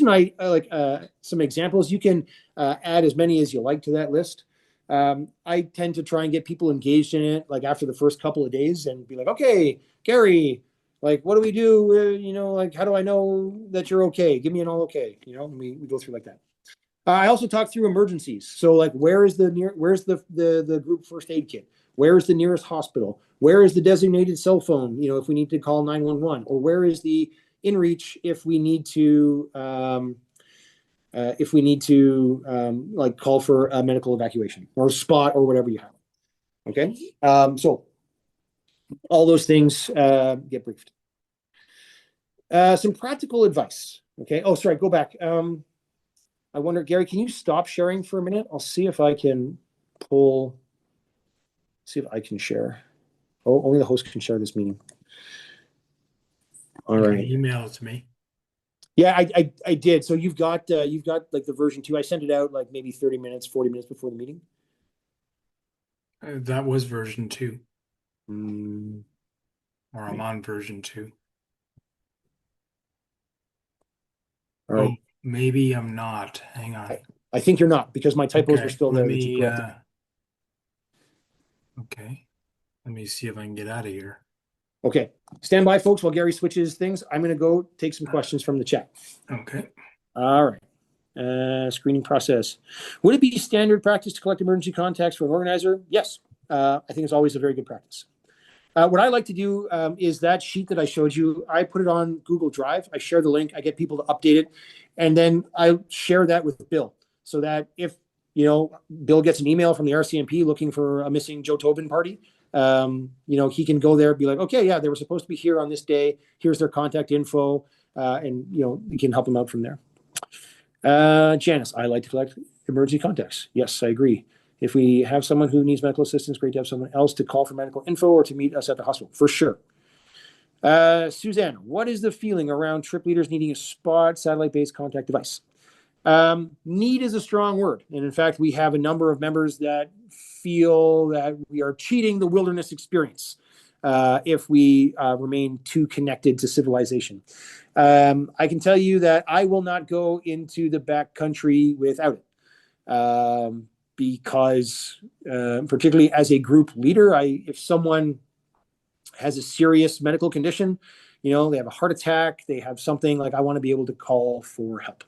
some examples. You can add as many as you like to that list. I tend to try and get people engaged in it, like after the first couple of days, and be like, okay, Gary, like, what do we do? Like, how do I know that you're okay? Give me an all okay, and we go through like that. I also talk through emergencies. So like, where's the group first aid kit? Where is the nearest hospital? Where is the designated cell phone? If we need to call 911, or where is the inReach if we need to like call for a medical evacuation or spot or whatever you have. Okay, so all those things get briefed. Some practical advice. Okay. Oh, sorry. Go back. I wonder, Gary, can you stop sharing for a minute? I'll see if I can see if I can share. Oh, only the host can share this meeting. All right. Email it to me. Yeah, I did. So you've got like the version 2. I sent it out like maybe 30 minutes, 40 minutes before the meeting. That was version 2. Or I'm Okay. on version 2. All right. Oh, maybe I'm not. Hang on. I think you're not, because my typos were Okay, still let there that you me, corrected. okay. Let me see if I can get out of here. Okay. Stand by, folks, while Gary switches things. I'm going to go take some questions from the chat. Okay. All right. Screening process. Would it be standard practice to collect emergency contacts for an organizer? Yes. I think it's always a very good practice. What I like to do is that sheet that I showed you, I put it on Google Drive. I share the link. I get people to update it. And then I share that with Bill. so that if, Bill gets an email from the RCMP looking for a missing Joe Tobin party, he can go there and be like, okay, yeah, they were supposed to be here on this day. Here's their contact info. And we can help them out from there. Janice, I like to collect emergency contacts. Yes, I agree. If we have someone who needs medical assistance, great to have someone else to call for medical info or to meet us at the hospital, for sure. Suzanne, what is the feeling around trip leaders needing a spot satellite-based contact device? Need is a strong word. And in fact, we have a number of members that feel that we are cheating the wilderness experience if we remain too connected to civilization. I can tell you that I will not go into the backcountry without it. Because particularly as a group leader, if someone has a serious medical condition, they have a heart attack, they have something, like I want to be able to call for help.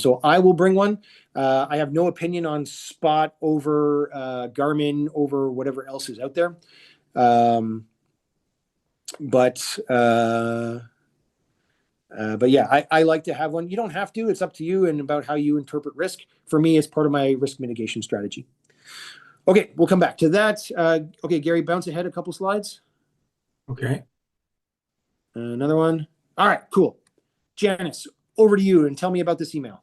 So I will bring one. I have no opinion on Spot over Garmin over whatever else is out there. But yeah, I like to have one. You don't have to. It's up to you and about how you interpret risk. For me, it's part of my risk mitigation strategy. Okay, we'll come back to that. Okay, Gary, bounce ahead a couple slides. Okay. Another one. All right, cool. Janice, over to you and tell me about this email.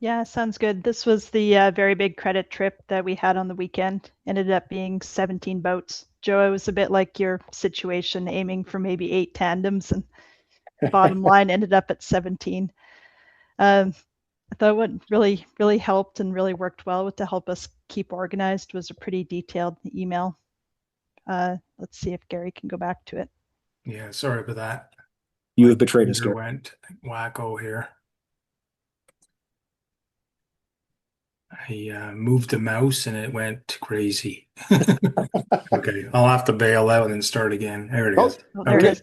Yeah, sounds good. This was the very big credit trip that we had on the weekend. Ended up being 17 boats. Joe, it was a bit like your situation, aiming for maybe 8 tandems, and bottom line ended up at 17. I thought what really helped and really worked well to help us keep organized was a pretty detailed email. Let's see if Gary can go back to it. Yeah, sorry about that. You have betrayed us, Computer Gary. went wacko here. I moved the mouse and it went crazy. Okay, I'll have to bail out and start again. There it is. Oh, there Okay. it is.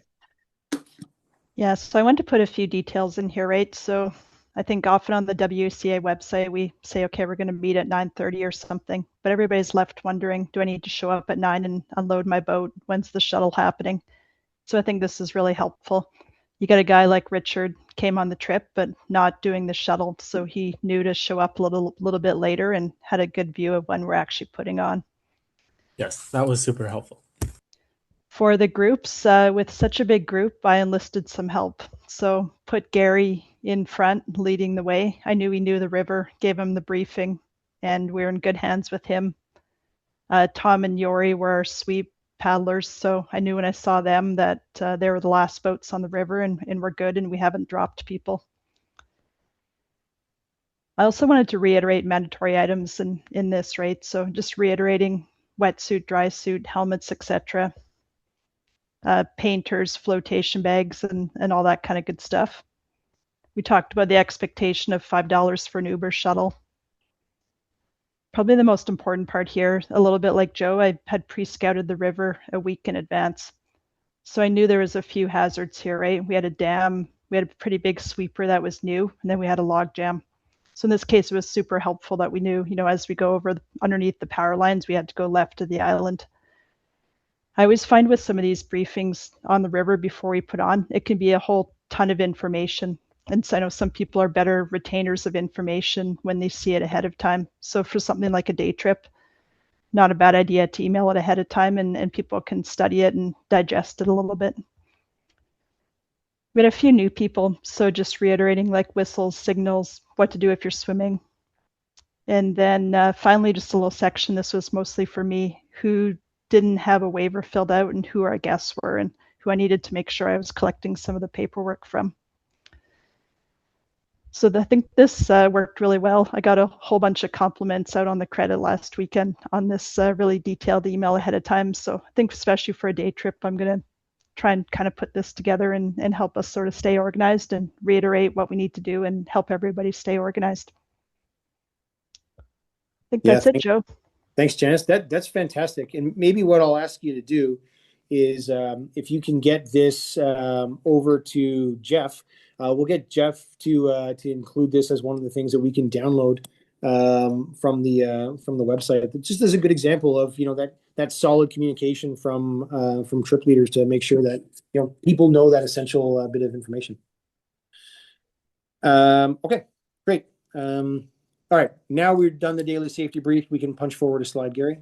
Yeah, so I want to put a few details in here, right? So I think often on the WCA website, we say, okay, we're going to meet at 9:30 or something, but everybody's left wondering, do I need to show up at 9 and unload my boat? When's the shuttle happening? So I think this is really helpful. You got a guy like Richard came on the trip, but not doing the shuttle. So he knew to show up a little bit later and had a good view of when we're actually putting on. Yes, that was super helpful. For the groups, with such a big group, I enlisted some help. So put Gary in front, leading the way. I knew he knew the river, gave him the briefing, and we were in good hands with him. Tom and Yori were our sweep paddlers, so I knew when I saw them that they were the last boats on the river, and we're good, and we haven't dropped people. I also wanted to reiterate mandatory items in this, right? So just reiterating wetsuit, dry suit, helmets, etc. Painters, flotation bags, and all that kind of good stuff. We talked about the expectation of $5 for an Uber shuttle. Probably the most important part here, a little bit like Joe, I had pre-scouted the river a week in advance. So I knew there was a few hazards here, right? We had a dam, we had a pretty big sweeper that was new, and then we had a log jam. So in this case, it was super helpful that we knew, as we go over underneath the power lines, we had to go left of the island. I always find with some of these briefings on the river before we put on, it can be a whole ton of information. And so I know some people are better retainers of information when they see it ahead of time. So for something like a day trip, not a bad idea to email it ahead of time and people can study it and digest it a little bit. We had a few new people, so just reiterating like whistles, signals, what to do if you're swimming. And then finally, just a little section, this was mostly for me, who didn't have a waiver filled out and who our guests were and who I needed to make sure I was collecting some of the paperwork from. So I think this worked really well. I got a whole bunch of compliments out on the credit last weekend on this really detailed email ahead of time. So I think especially for a day trip, I'm going to try and kind of put this together and help us sort of stay organized and reiterate what we need to do and help everybody stay organized. I think that's it, Joe. Thanks, Janice. That's fantastic. And maybe what I'll ask you to do is if you can get this over to Jeff, we'll get Jeff to include this as one of the things that we can download from the website. Just as a good example of that solid communication from trip leaders to make sure that people know that essential bit of information. Okay, great. All right, now we've done the daily safety brief. We can punch forward a slide, Gary.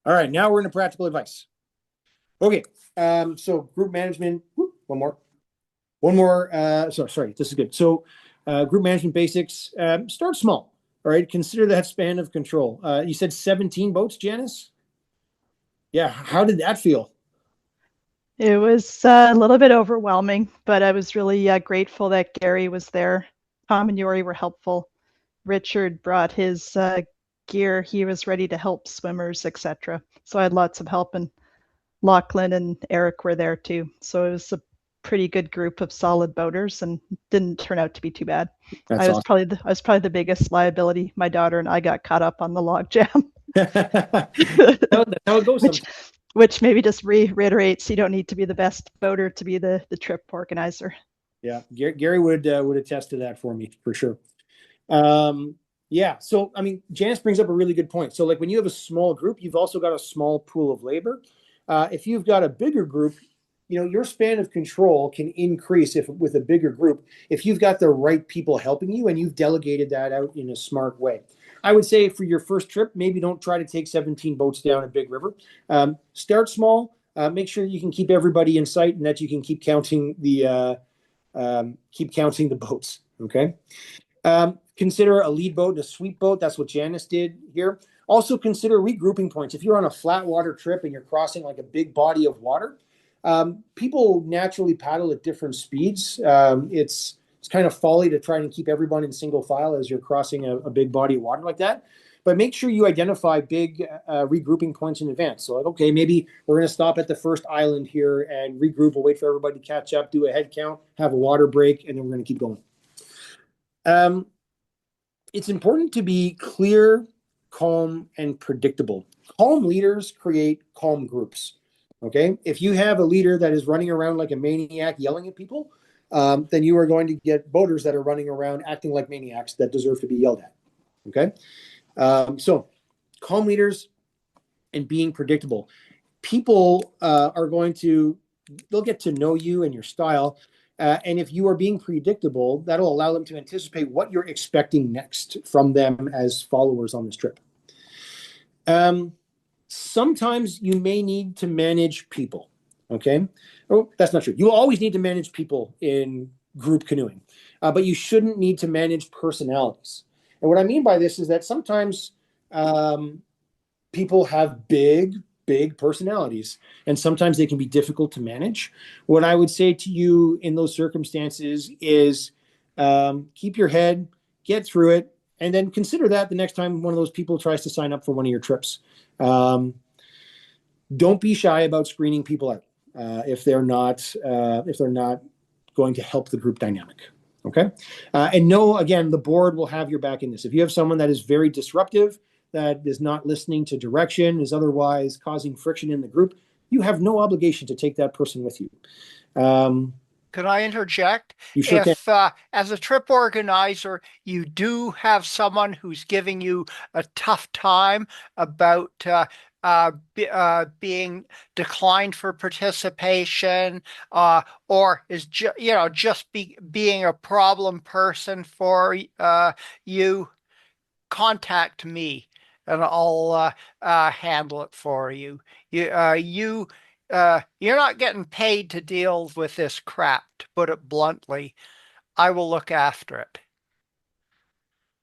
All right, now we're into practical advice. Okay, so group management, one more. Sorry, this is good. So group management basics, start small, all right? Consider that span of control. You said 17 boats, Janice? Yeah, how did that feel? It was a little bit overwhelming, but I was really grateful that Gary was there. Tom and Yori were helpful. Richard brought his gear. He was ready to help swimmers, etc. So I had lots of help, and Lachlan and Eric were there too. So it was a pretty good group of solid boaters, and didn't turn out to be too bad. That's I was awesome. probably the biggest liability. My daughter and I got caught up on the log jam. That's how it goes sometimes. Which maybe just reiterates you don't need to be the best boater to be the trip organizer. Yeah, Gary would attest to that for me for sure. Yeah, so I mean, Janice brings up a really good point. So like when you have a small group, you've also got a small pool of labor. If you've got a bigger group, you know, your span of control can increase if with a bigger group if you've got the right people helping you and you've delegated that out in a smart way. I would say for your first trip, maybe don't try to take 17 boats down a big river. Start small. Make sure you can keep everybody in sight and that you can keep counting the boats. Okay. Consider a lead boat and a sweep boat. That's what Janice did here. Also consider regrouping points. If you're on a flat water trip and you're crossing like a big body of water, people naturally paddle at different speeds. It's kind of folly to try and keep everyone in single file as you're crossing a big body of water like that. But make sure you identify big regrouping points in advance. So like, okay, maybe we're going to stop at the first island here and regroup. We'll wait for everybody to catch up, do a head count, have a water break, and then we're going to keep going. It's important to be clear, calm, and predictable. Calm leaders create calm groups. Okay, if you have a leader that is running around like a maniac yelling at people, then you are going to get boaters that are running around acting like maniacs that deserve to be yelled at. Okay, so calm leaders and being predictable. People they'll get to know you and your style. And if you are being predictable, that'll allow them to anticipate what you're expecting next from them as followers on this trip. Sometimes you may need to manage people. Okay. Oh, that's not true. You will always need to manage people in group canoeing, but you shouldn't need to manage personalities. And what I mean by this is that sometimes people have big personalities, and sometimes they can be difficult to manage. What I would say to you in those circumstances is keep your head, get through it, and then consider that the next time one of those people tries to sign up for one of your trips. Don't be shy about screening people out if they're not going to help the group dynamic. Okay, and know again, the board will have your back in this. If you have someone that is very disruptive, that is not listening to direction, is otherwise causing friction in the group, you have no obligation to take that person with you. Can I interject? You sure if, as a trip organizer, you do have someone who's giving you a tough time about being declined for participation, or is being a problem person for you, contact me and I'll handle it for you. You're not getting paid to deal with this crap, to put it bluntly. I will look after it.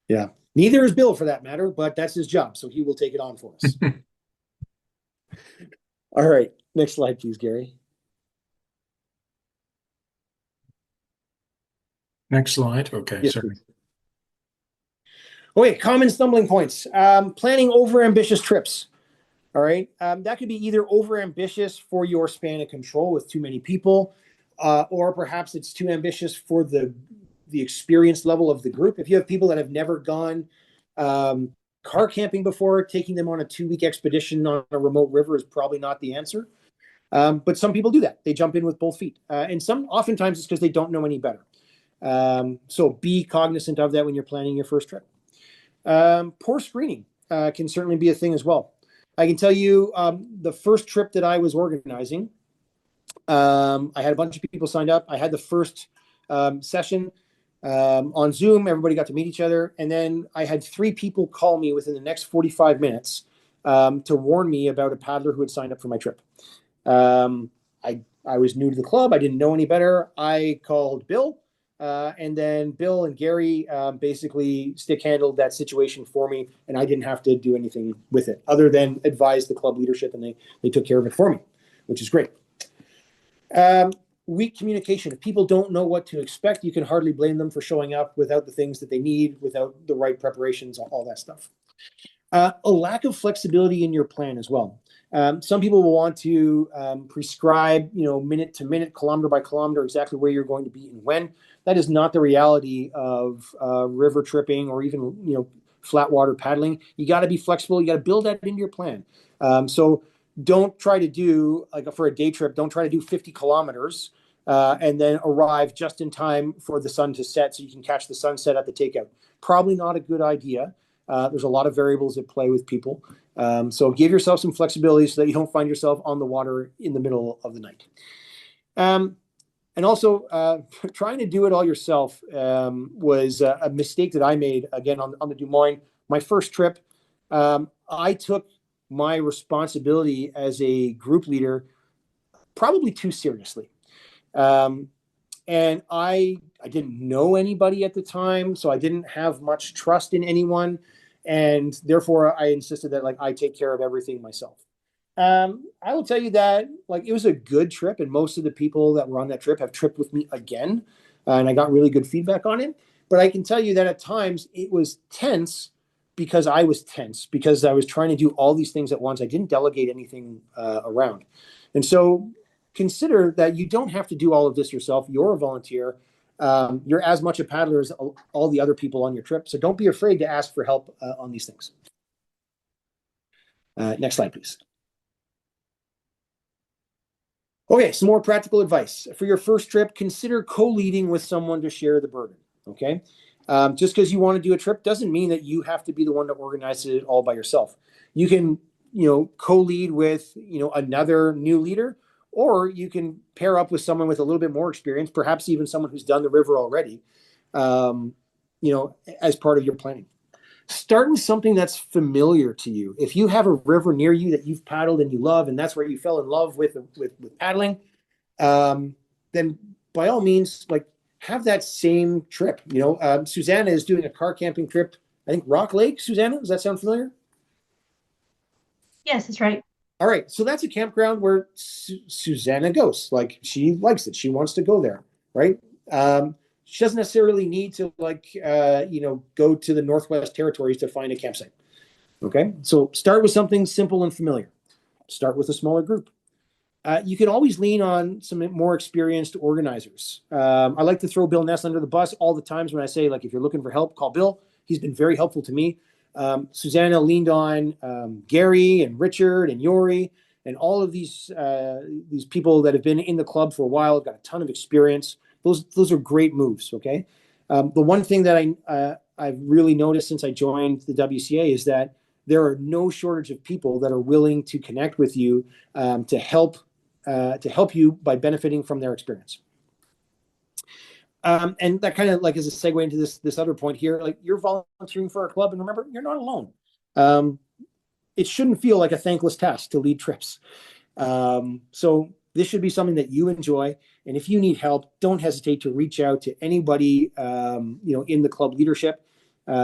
Yeah. Neither is Bill for that matter, but that's his job, so he will take it on for us. All right. Next slide, please, Gary. Next slide. Okay, Yes, sorry. please. Okay, common stumbling points. Planning over-ambitious trips. All right. That could be either over-ambitious for your span of control with too many people, or perhaps it's too ambitious for the experience level of the group. If you have people that have never gone car camping before, taking them on a 2-week expedition on a remote river is probably not the answer. But some people do that. They jump in with both feet. And oftentimes it's because they don't know any better. So be cognizant of that when you're planning your first trip. Poor screening can certainly be a thing as well. I can tell you the first trip that I was organizing, I had a bunch of people signed up. I had the first session. On Zoom, everybody got to meet each other. And then I had 3 people call me within the next 45 minutes to warn me about a paddler who had signed up for my trip. I was new to the club. I didn't know any better. I called Bill, and then Bill and Gary basically stick handled that situation for me, and I didn't have to do anything with it other than advise the club leadership, and they took care of it for me, which is great. Weak communication. If people don't know what to expect, you can hardly blame them for showing up without the things that they need, without the right preparations, all that stuff. A lack of flexibility in your plan as well. Some people will want to prescribe, minute to minute, kilometer by kilometer, exactly where you're going to be and when. That is not the reality of river tripping or even, flat water paddling. You got to be flexible. You got to build that into your plan. So don't try to do, like for a day trip, don't try to do 50 kilometers and then arrive just in time for the sun to set so you can catch the sunset at the takeout. Probably not a good idea. There's a lot of variables at play with people. So give yourself some flexibility so that you don't find yourself on the water in the middle of the night. And also, trying to do it all yourself was a mistake that I made, again, on the Des Moines. My first trip, I took my responsibility as a group leader probably too seriously. And I didn't know anybody at the time, so I didn't have much trust in anyone. And therefore, I insisted that I take care of everything myself. I will tell you that it was a good trip, and most of the people that were on that trip have tripped with me again, and I got really good feedback on it. But I can tell you that at times it was tense because I was tense because I was trying to do all these things at once. I didn't delegate anything around, and so consider that you don't have to do all of this yourself. You're a volunteer. You're as much a paddler as all the other people on your trip. So don't be afraid to ask for help on these things. Next slide, please. Okay, some more practical advice. For your first trip, consider co-leading with someone to share the burden, okay? Just because you want to do a trip doesn't mean that you have to be the one to organize it all by yourself. You can, co-lead with, another new leader, or you can pair up with someone with a little bit more experience, perhaps even someone who's done the river already, as part of your planning. Start with something that's familiar to you. If you have a river near you that you've paddled and you love, and that's where you fell in love with paddling, then by all means, have that same trip. Susanna is doing a car camping trip, I think Rock Lake. Susanna, does that sound familiar? Yes, that's right. All right, so that's a campground where Susanna goes. She likes it. She wants to go there, right? She doesn't necessarily need to go to the Northwest Territories to find a campsite. Okay, so start with something simple and familiar. Start with a smaller group. You can always lean on some more experienced organizers. I like to throw Bill Ness under the bus all the times when I say, if you're looking for help, call Bill. He's been very helpful to me. Susanna leaned on Gary and Richard and Yori and all of these people that have been in the club for a while, have got a ton of experience. Those are great moves, okay? The one thing that I've really noticed since I joined the WCA is that there are no shortage of people that are willing to connect with you to help you by benefiting from their experience. And that kind of is a segue into this other point here. You're volunteering for our club, and remember, you're not alone. It shouldn't feel like a thankless task to lead trips. So this should be something that you enjoy. And if you need help, don't hesitate to reach out to anybody, in the club leadership. We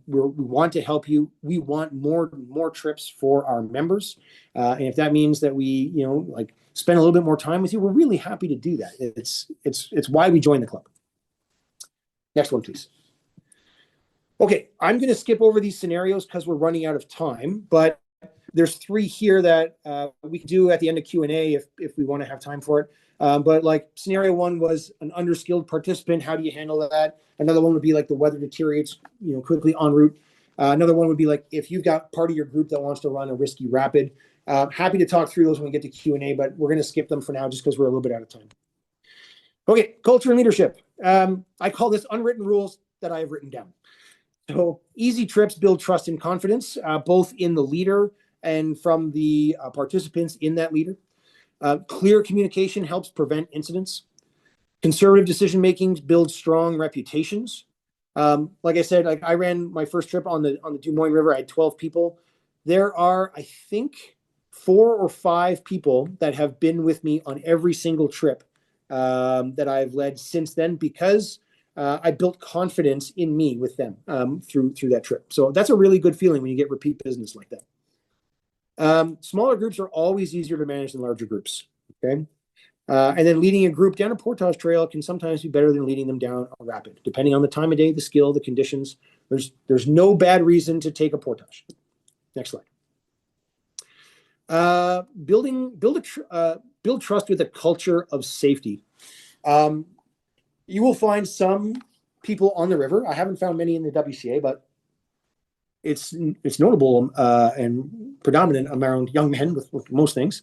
want to help you. We want more trips for our members. And if that means that we, spend a little bit more time with you, we're really happy to do that. It's why we joined the club. Next one, please. Okay, I'm going to skip over these scenarios because we're running out of time, but there's 3 here that we can do at the end of Q&A if we want to have time for it. But scenario 1 was an underskilled participant. How do you handle that? Another one would be the weather deteriorates, quickly en route. Another one would be if you've got part of your group that wants to run a risky rapid. Happy to talk through those when we get to Q&A, but we're going to skip them for now just because we're a little bit out of time. Okay, culture and leadership. I call this unwritten rules that I have written down. So easy trips build trust and confidence, both in the leader and from the participants in that leader. Clear communication helps prevent incidents. Conservative decision making builds strong reputations. Like I said, like I ran my first trip on the Des Moines River. I had 12 people. There are, I think, 4 or 5 people that have been with me on every single trip that I've led since then, because I built confidence in me with them through that trip. So that's a really good feeling when you get repeat business like that. Smaller groups are always easier to manage than larger groups. Okay. And then leading a group down a portage trail can sometimes be better than leading them down a rapid, depending on the time of day, the skill, the conditions. There's no bad reason to take a portage. Next slide. Build trust with a culture of safety. You will find some people on the river. I haven't found many in the WCA, but it's notable and predominant around young men with most things.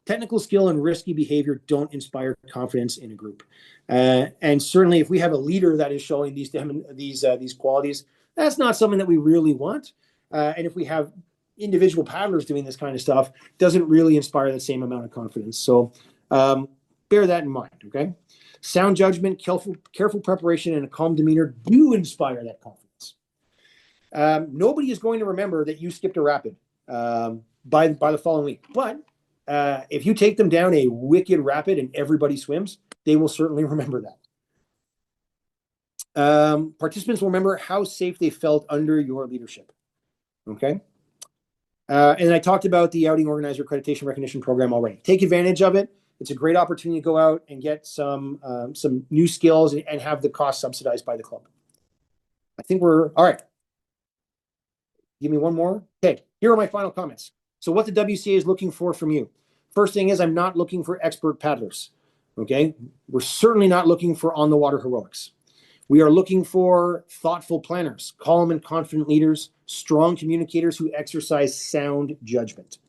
Technical skill and risky behavior don't inspire confidence in a group. And certainly if we have a leader that is showing these qualities, that's not something that we really want. And if we have individual paddlers doing this kind of stuff, doesn't really inspire the same amount of confidence. So bear that in mind, okay? Sound judgment, careful preparation, and a calm demeanor do inspire that confidence. Nobody is going to remember that you skipped a rapid by the following week. But if you take them down a wicked rapid and everybody swims, they will certainly remember that. Participants will remember how safe they felt under your leadership. Okay. And I talked about the outing organizer accreditation recognition program already. Take advantage of it. It's a great opportunity to go out and get some new skills and have the cost subsidized by the club. I think we're all right. Give me one more. Okay, here are my final comments. So what the WCA is looking for from you. First thing is, I'm not looking for expert paddlers. Okay, we're certainly not looking for on the water heroics. We are looking for thoughtful planners, calm and confident leaders, strong communicators who exercise sound judgment.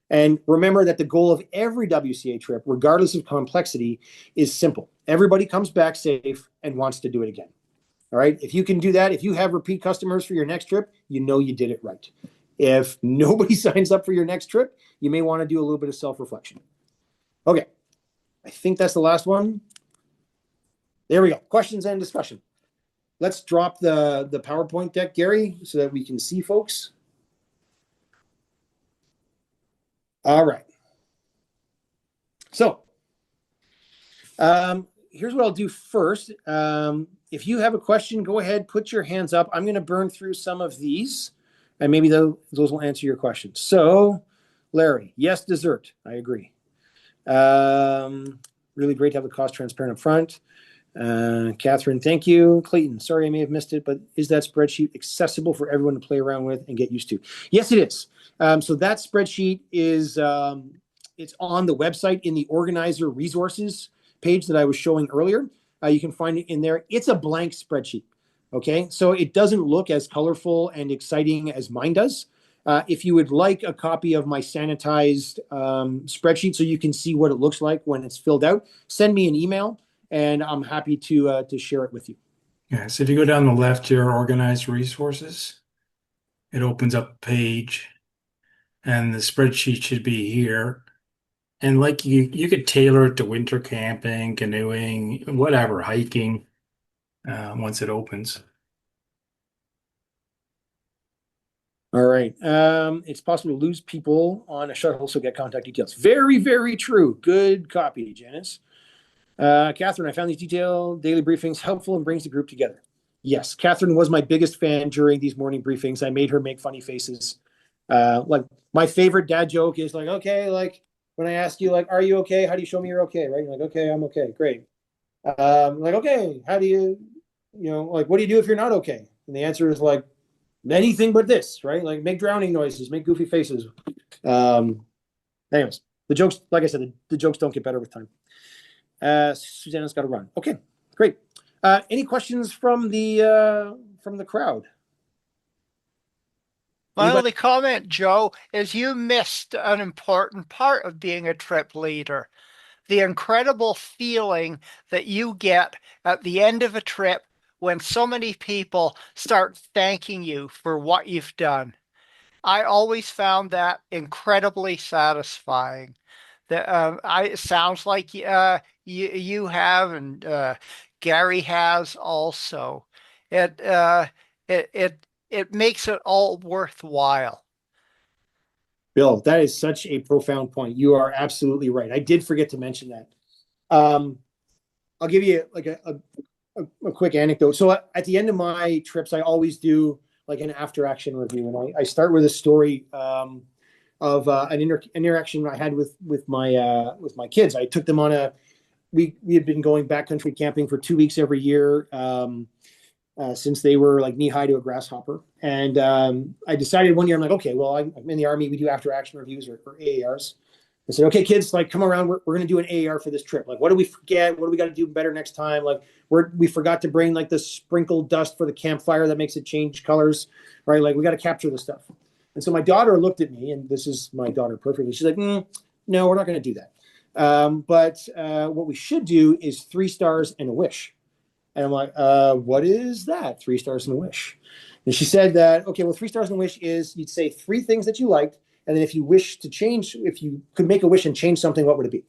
And remember that the goal of every WCA trip, regardless of complexity, is simple. Everybody comes back safe and wants to do it again. All right. If you can do that, if you have repeat customers for your next trip, you know you did it right. If nobody signs up for your next trip, you may want to do a little bit of self-reflection. Okay. I think that's the last one. There we go. Questions and discussion. Let's drop the PowerPoint deck, Gary, so that we can see folks. All right. So here's what I'll do first. If you have a question, go ahead, put your hands up. I'm going to burn through some of these, and maybe those will answer your questions. So, Larry, yes, dessert. I agree. Really great to have the cost transparent up front. Catherine, thank you. Clayton, sorry I may have missed it, but is that spreadsheet accessible for everyone to play around with and get used to? Yes, it is. So that spreadsheet is it's on the website in the organizer resources page that I was showing earlier. You can find it in there. It's a blank spreadsheet. Okay, so it doesn't look as colorful and exciting as mine does. If you would like a copy of my sanitized spreadsheet so you can see what it looks like when it's filled out, send me an email and I'm happy to share it with you. Yeah, so if you go down the left here, organized resources, it opens up a page and the spreadsheet should be here. And like you could tailor it to winter camping, canoeing, whatever, hiking, once it opens. All right. It's possible to lose people on a shuttle, so get contact details. Very, very true. Good copy, Janice. Catherine, I found these detailed daily briefings helpful and brings the group together. Yes, Catherine was my biggest fan during these morning briefings. I made her make funny faces. Like my favorite dad joke is like, okay, like when I ask you, like, are you okay? How do you show me you're okay? Right? You're like, okay, I'm okay. Great. Like, okay, how do you like, what do you do if you're not okay? And the answer is like, anything but this, right? Like make drowning noises, make goofy faces. Anyways, the jokes, like I said, the jokes don't get better with time. Susanna's got to run. Okay, great. Any questions from the crowd? My only comment, Joe, is you missed an important part of being a trip leader. The incredible feeling that you get at the end of a trip when so many people start thanking you for what you've done. I always found that incredibly satisfying. It sounds like you have, and Gary has also. It it makes it all worthwhile. Bill, that is such a profound point. You are absolutely right. I did forget to mention that. I'll give you like a quick anecdote. So at the end of my trips, I always do like an after action review, and I start with a story of an interaction I had with my kids. I took them on we had been going backcountry camping for 2 weeks every year since they were like knee high to a grasshopper. And I decided one year, I'm like, okay, well, I'm in the Army. We do after action reviews or AARs. I said, okay, kids, like, come around. We're going to do an AAR for this trip. Like, what do we forget? What do we got to do better next time? Like, we forgot to bring like the sprinkled dust for the campfire that makes it change colors, right? Like, we got to capture the stuff. And so my daughter looked at me, and this is my daughter perfectly. She's like, no, we're not going to do that. But what we should do is 3 stars and a wish. And I'm like, what is that? 3 stars and a wish. And she said that, okay, well, 3 stars and a wish is you'd say 3 things that you liked. And then if you wish to change, if you could make a wish and change something, what would it be?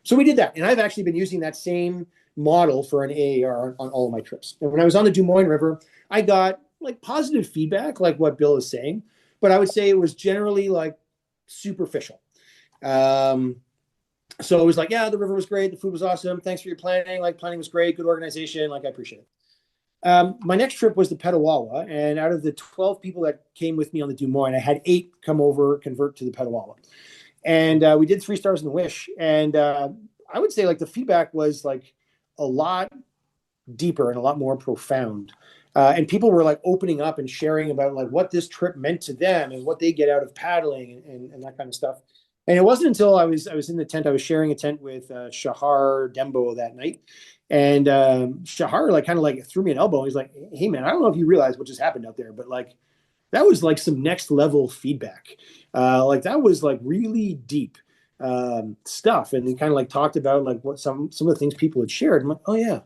So we did that. And I've actually been using that same model for an AAR on all of my trips. And when I was on the Des Moines River, I got like positive feedback, like what Bill is saying. But I would say it was generally like superficial. So it was like, yeah, the river was great. The food was awesome. Thanks for your planning. Like, planning was great. Good organization. Like, I appreciate it. My next trip was to Petawawa, and out of the 12 people that came with me on the Des Moines, I had 8 come over, convert to the Petawawa. And we did 3 stars in the wish. And I would say like the feedback was like a lot deeper and a lot more profound. And people were like opening up and sharing about like what this trip meant to them and what they get out of paddling and that kind of stuff. And it wasn't until I was in the tent, I was sharing a tent with Shahar Dembo that night. And Shahar like kind of like threw me an elbow. He's like, hey man, I don't know if you realize what just happened out there, but like that was like some next level feedback. Like that was like really deep stuff. And he kind of like talked about like what some of the things people had shared. I'm like, oh yeah,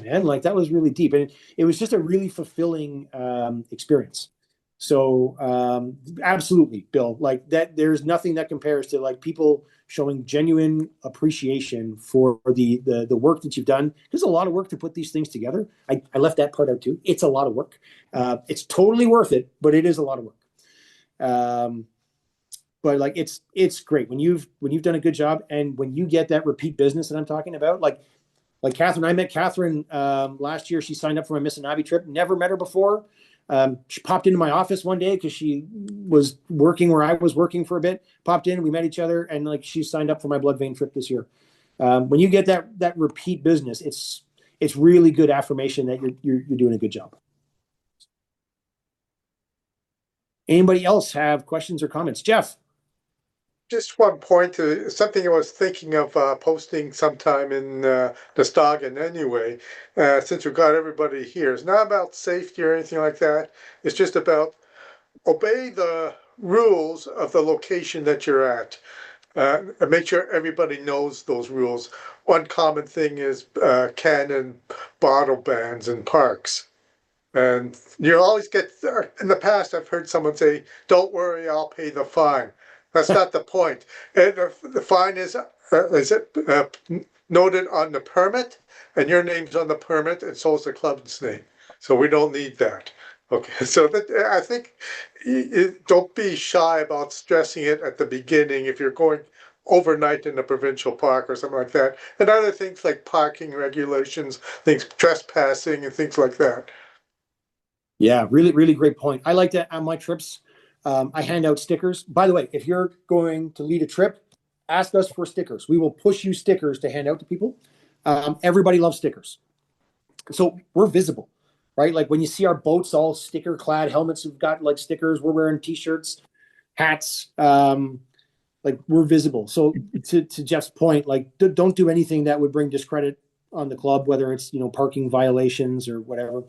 man, like that was really deep. And it was just a really fulfilling experience. So absolutely, Bill, like that, there's nothing that compares to like people showing genuine appreciation for the work that you've done. There's a lot of work to put these things together. I left that part out too. It's a lot of work. It's totally worth it, but it is a lot of work. But like it's great when you've done a good job, and when you get that repeat business that I'm talking about, like Catherine. I met Catherine last year. She signed up for my Mississinapi trip. Never met her before. She popped into my office one day because she was working where I was working for a bit. Popped in, we met each other, and like she signed up for my blood vein trip this year. When you get that repeat business, it's really good affirmation that you're doing a good job. Anybody else have questions or comments? Jeff. Just one point to something I was thinking of posting sometime in the Stoggin anyway, since we've got everybody here. It's not about safety or anything like that. It's just about obey the rules of the location that you're at. And make sure everybody knows those rules. One common thing is can and bottle bans in parks. And you always get, in the past, I've heard someone say, don't worry, I'll pay the fine. That's not the point. The fine is noted on the permit, and your name's on the permit, and so is the club's name. So we don't need that. Okay, so I think don't be shy about stressing it at the beginning if you're going overnight in a provincial park or something like that. And other things like parking regulations, things trespassing and things like that. Yeah, really, really great point. I like that on my trips. I hand out stickers. By the way, if you're going to lead a trip, ask us for stickers. We will push you stickers to hand out to people. Everybody loves stickers. So we're visible, right? Like when you see our boats all sticker clad, helmets have got like stickers, we're wearing t-shirts, hats, like we're visible. So to Jeff's point, like don't do anything that would bring discredit on the club, whether it's, parking violations or whatever.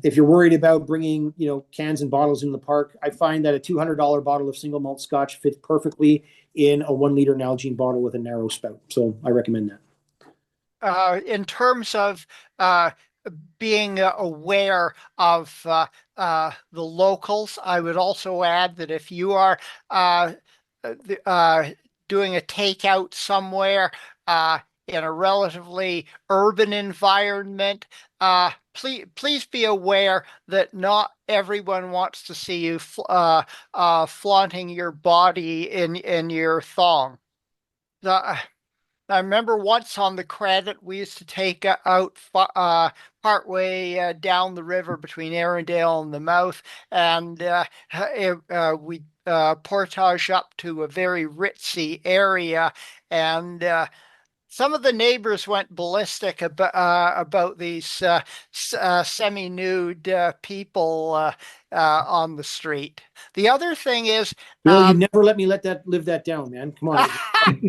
If you're worried about bringing, cans and bottles in the park, I find that a $200 bottle of single malt scotch fits perfectly in a 1 liter Nalgene bottle with a narrow spout. So I recommend that. In terms of being aware of the locals, I would also add that if you are doing a takeout somewhere in a relatively urban environment, please be aware that not everyone wants to see you flaunting your body in your thong. I remember once on the credit, we used to take out partway down the river between Arundel and the mouth, and we portage up to a very ritzy area, and some of the neighbors went ballistic about these semi-nude people on the street. The other thing is, Bill, you never let me live that down, man. Come on.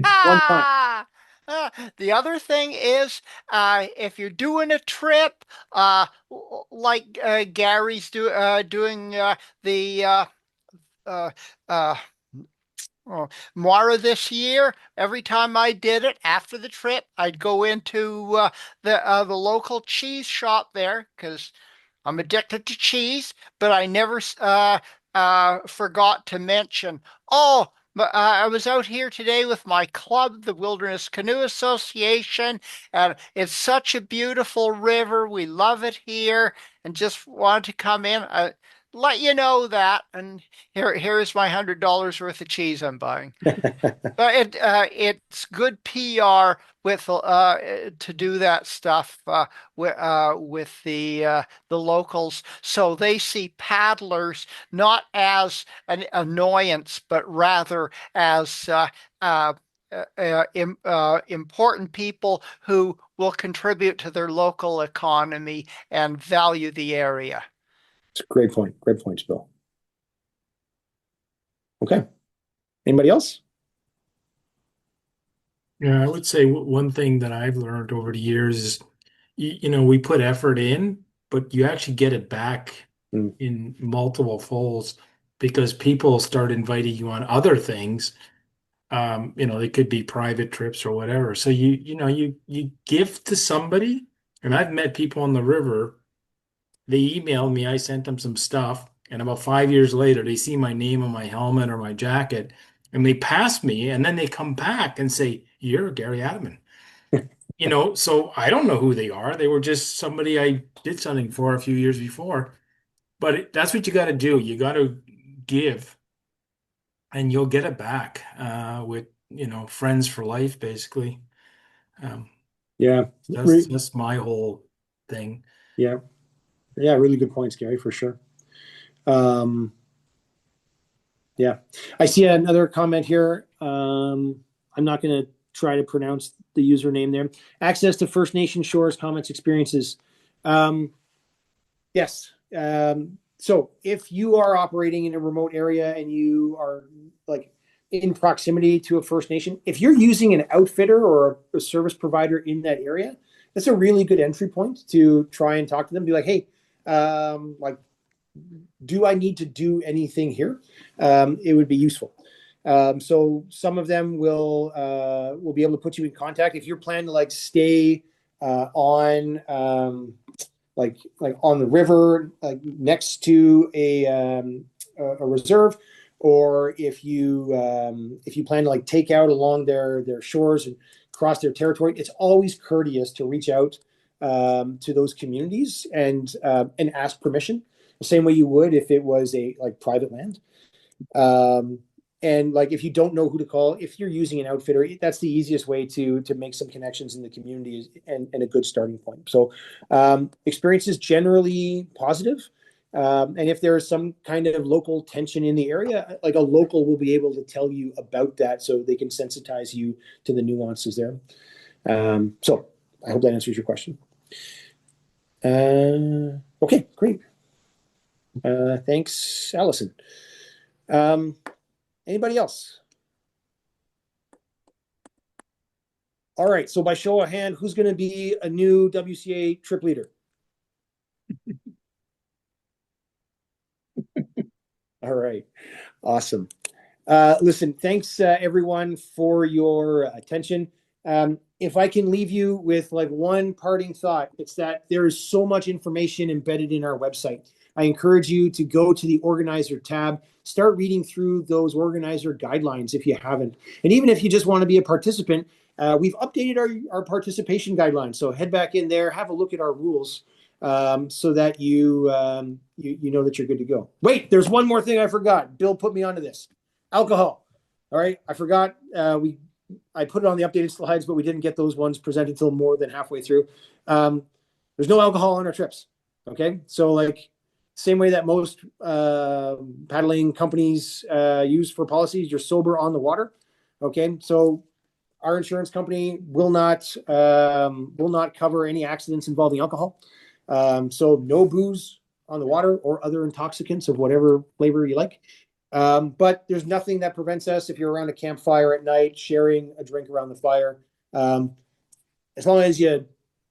One time. The other thing is, if you're doing a trip, like Gary's doing the Moira this year, every time I did it after the trip, I'd go into the local cheese shop there because I'm addicted to cheese, but I never forgot to mention, oh, but I was out here today with my club, the Wilderness Canoe Association, and it's such a beautiful river. We love it here, and just wanted to come in, let you know that. And here's my $100 worth of cheese I'm buying. But it's good PR with to do that stuff with the locals, so they see paddlers not as an annoyance, but rather as important people who will contribute to their local economy and value the area. It's a great point. Great points, Bill. Okay. Anybody else? Yeah, I would say one thing that I've learned over the years is, we put effort in, but you actually get it back in multiple folds because people start inviting you on other things. They could be private trips or whatever. So you give to somebody, and I've met people on the river. They emailed me, I sent them some stuff, and about 5 years later, they see my name on my helmet or my jacket, and they pass me, and then they come back and say, "You're Gary Adaman." So I don't know who they are. They were just somebody I did something for a few years before. But that's what you got to do. You got to give, and you'll get it back with friends for life, basically. Yeah, that's my whole thing. Yeah, really good points, Gary, for sure. Yeah, I see another comment here. I'm not going to try to pronounce the username there. Access to First Nation shores, comments, experiences. Yes. So if you are operating in a remote area and you are like in proximity to a First Nation, if you're using an outfitter or a service provider in that area, that's a really good entry point to try and talk to them. Be like, hey, do I need to do anything here? It would be useful. So some of them will be able to put you in contact if you're planning to stay on on the river, next to a reserve, or if you plan to take out along their shores and cross their territory. It's always courteous to reach out to those communities and ask permission, the same way you would if it was a private land. And if you don't know who to call, if you're using an outfitter, that's the easiest way to make some connections in the community and a good starting point. So experience is generally positive. And if there is some kind of local tension in the area, a local will be able to tell you about that so they can sensitize you to the nuances there. So I hope that answers your question. Okay, great. Thanks, Allison. Anybody else? All right. So by show of hand, who's going to be a new WCA trip leader? All right. Awesome. Listen, thanks everyone for your attention. If I can leave you with one parting thought, it's that there is so much information embedded in our website. I encourage you to go to the organizer tab, start reading through those organizer guidelines if you haven't. And even if you just want to be a participant, we've updated our participation guidelines. So head back in there, have a look at our rules, so that you know that you're good to go. Wait, there's one more thing I forgot. Bill put me onto this. Alcohol. All right, I forgot. I put it on the updated slides, but we didn't get those ones presented till more than halfway through. There's no alcohol on our trips. Okay, so like same way that most paddling companies use for policies, you're sober on the water. Okay, so our insurance company will not cover any accidents involving alcohol. So no booze on the water or other intoxicants of whatever flavor you like. But there's nothing that prevents us, if you're around a campfire at night, sharing a drink around the fire. As long as you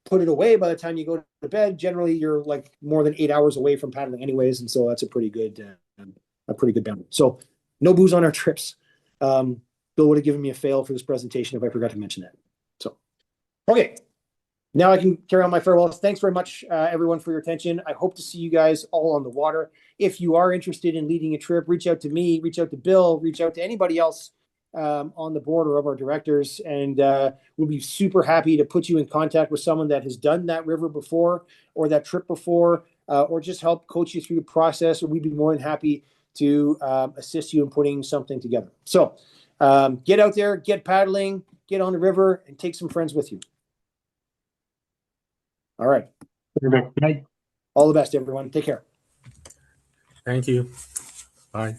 put it away by the time you go to bed, generally you're like more than 8 hours away from paddling anyways. And so that's a pretty good balance. So no booze on our trips. Bill would have given me a fail for this presentation if I forgot to mention that. So, okay. Now I can carry on my farewells. Thanks very much, everyone, for your attention. I hope to see you guys all on the water. If you are interested in leading a trip, reach out to me, reach out to Bill, reach out to anybody else on the board or of our directors, and we'll be super happy to put you in contact with someone that has done that river before or that trip before, or just help coach you through the process. Or we'd be more than happy to assist you in putting something together. So get out there, get paddling, get on the river, and take some friends with you. All right. All the best, everyone. Take care. Thank you. Bye.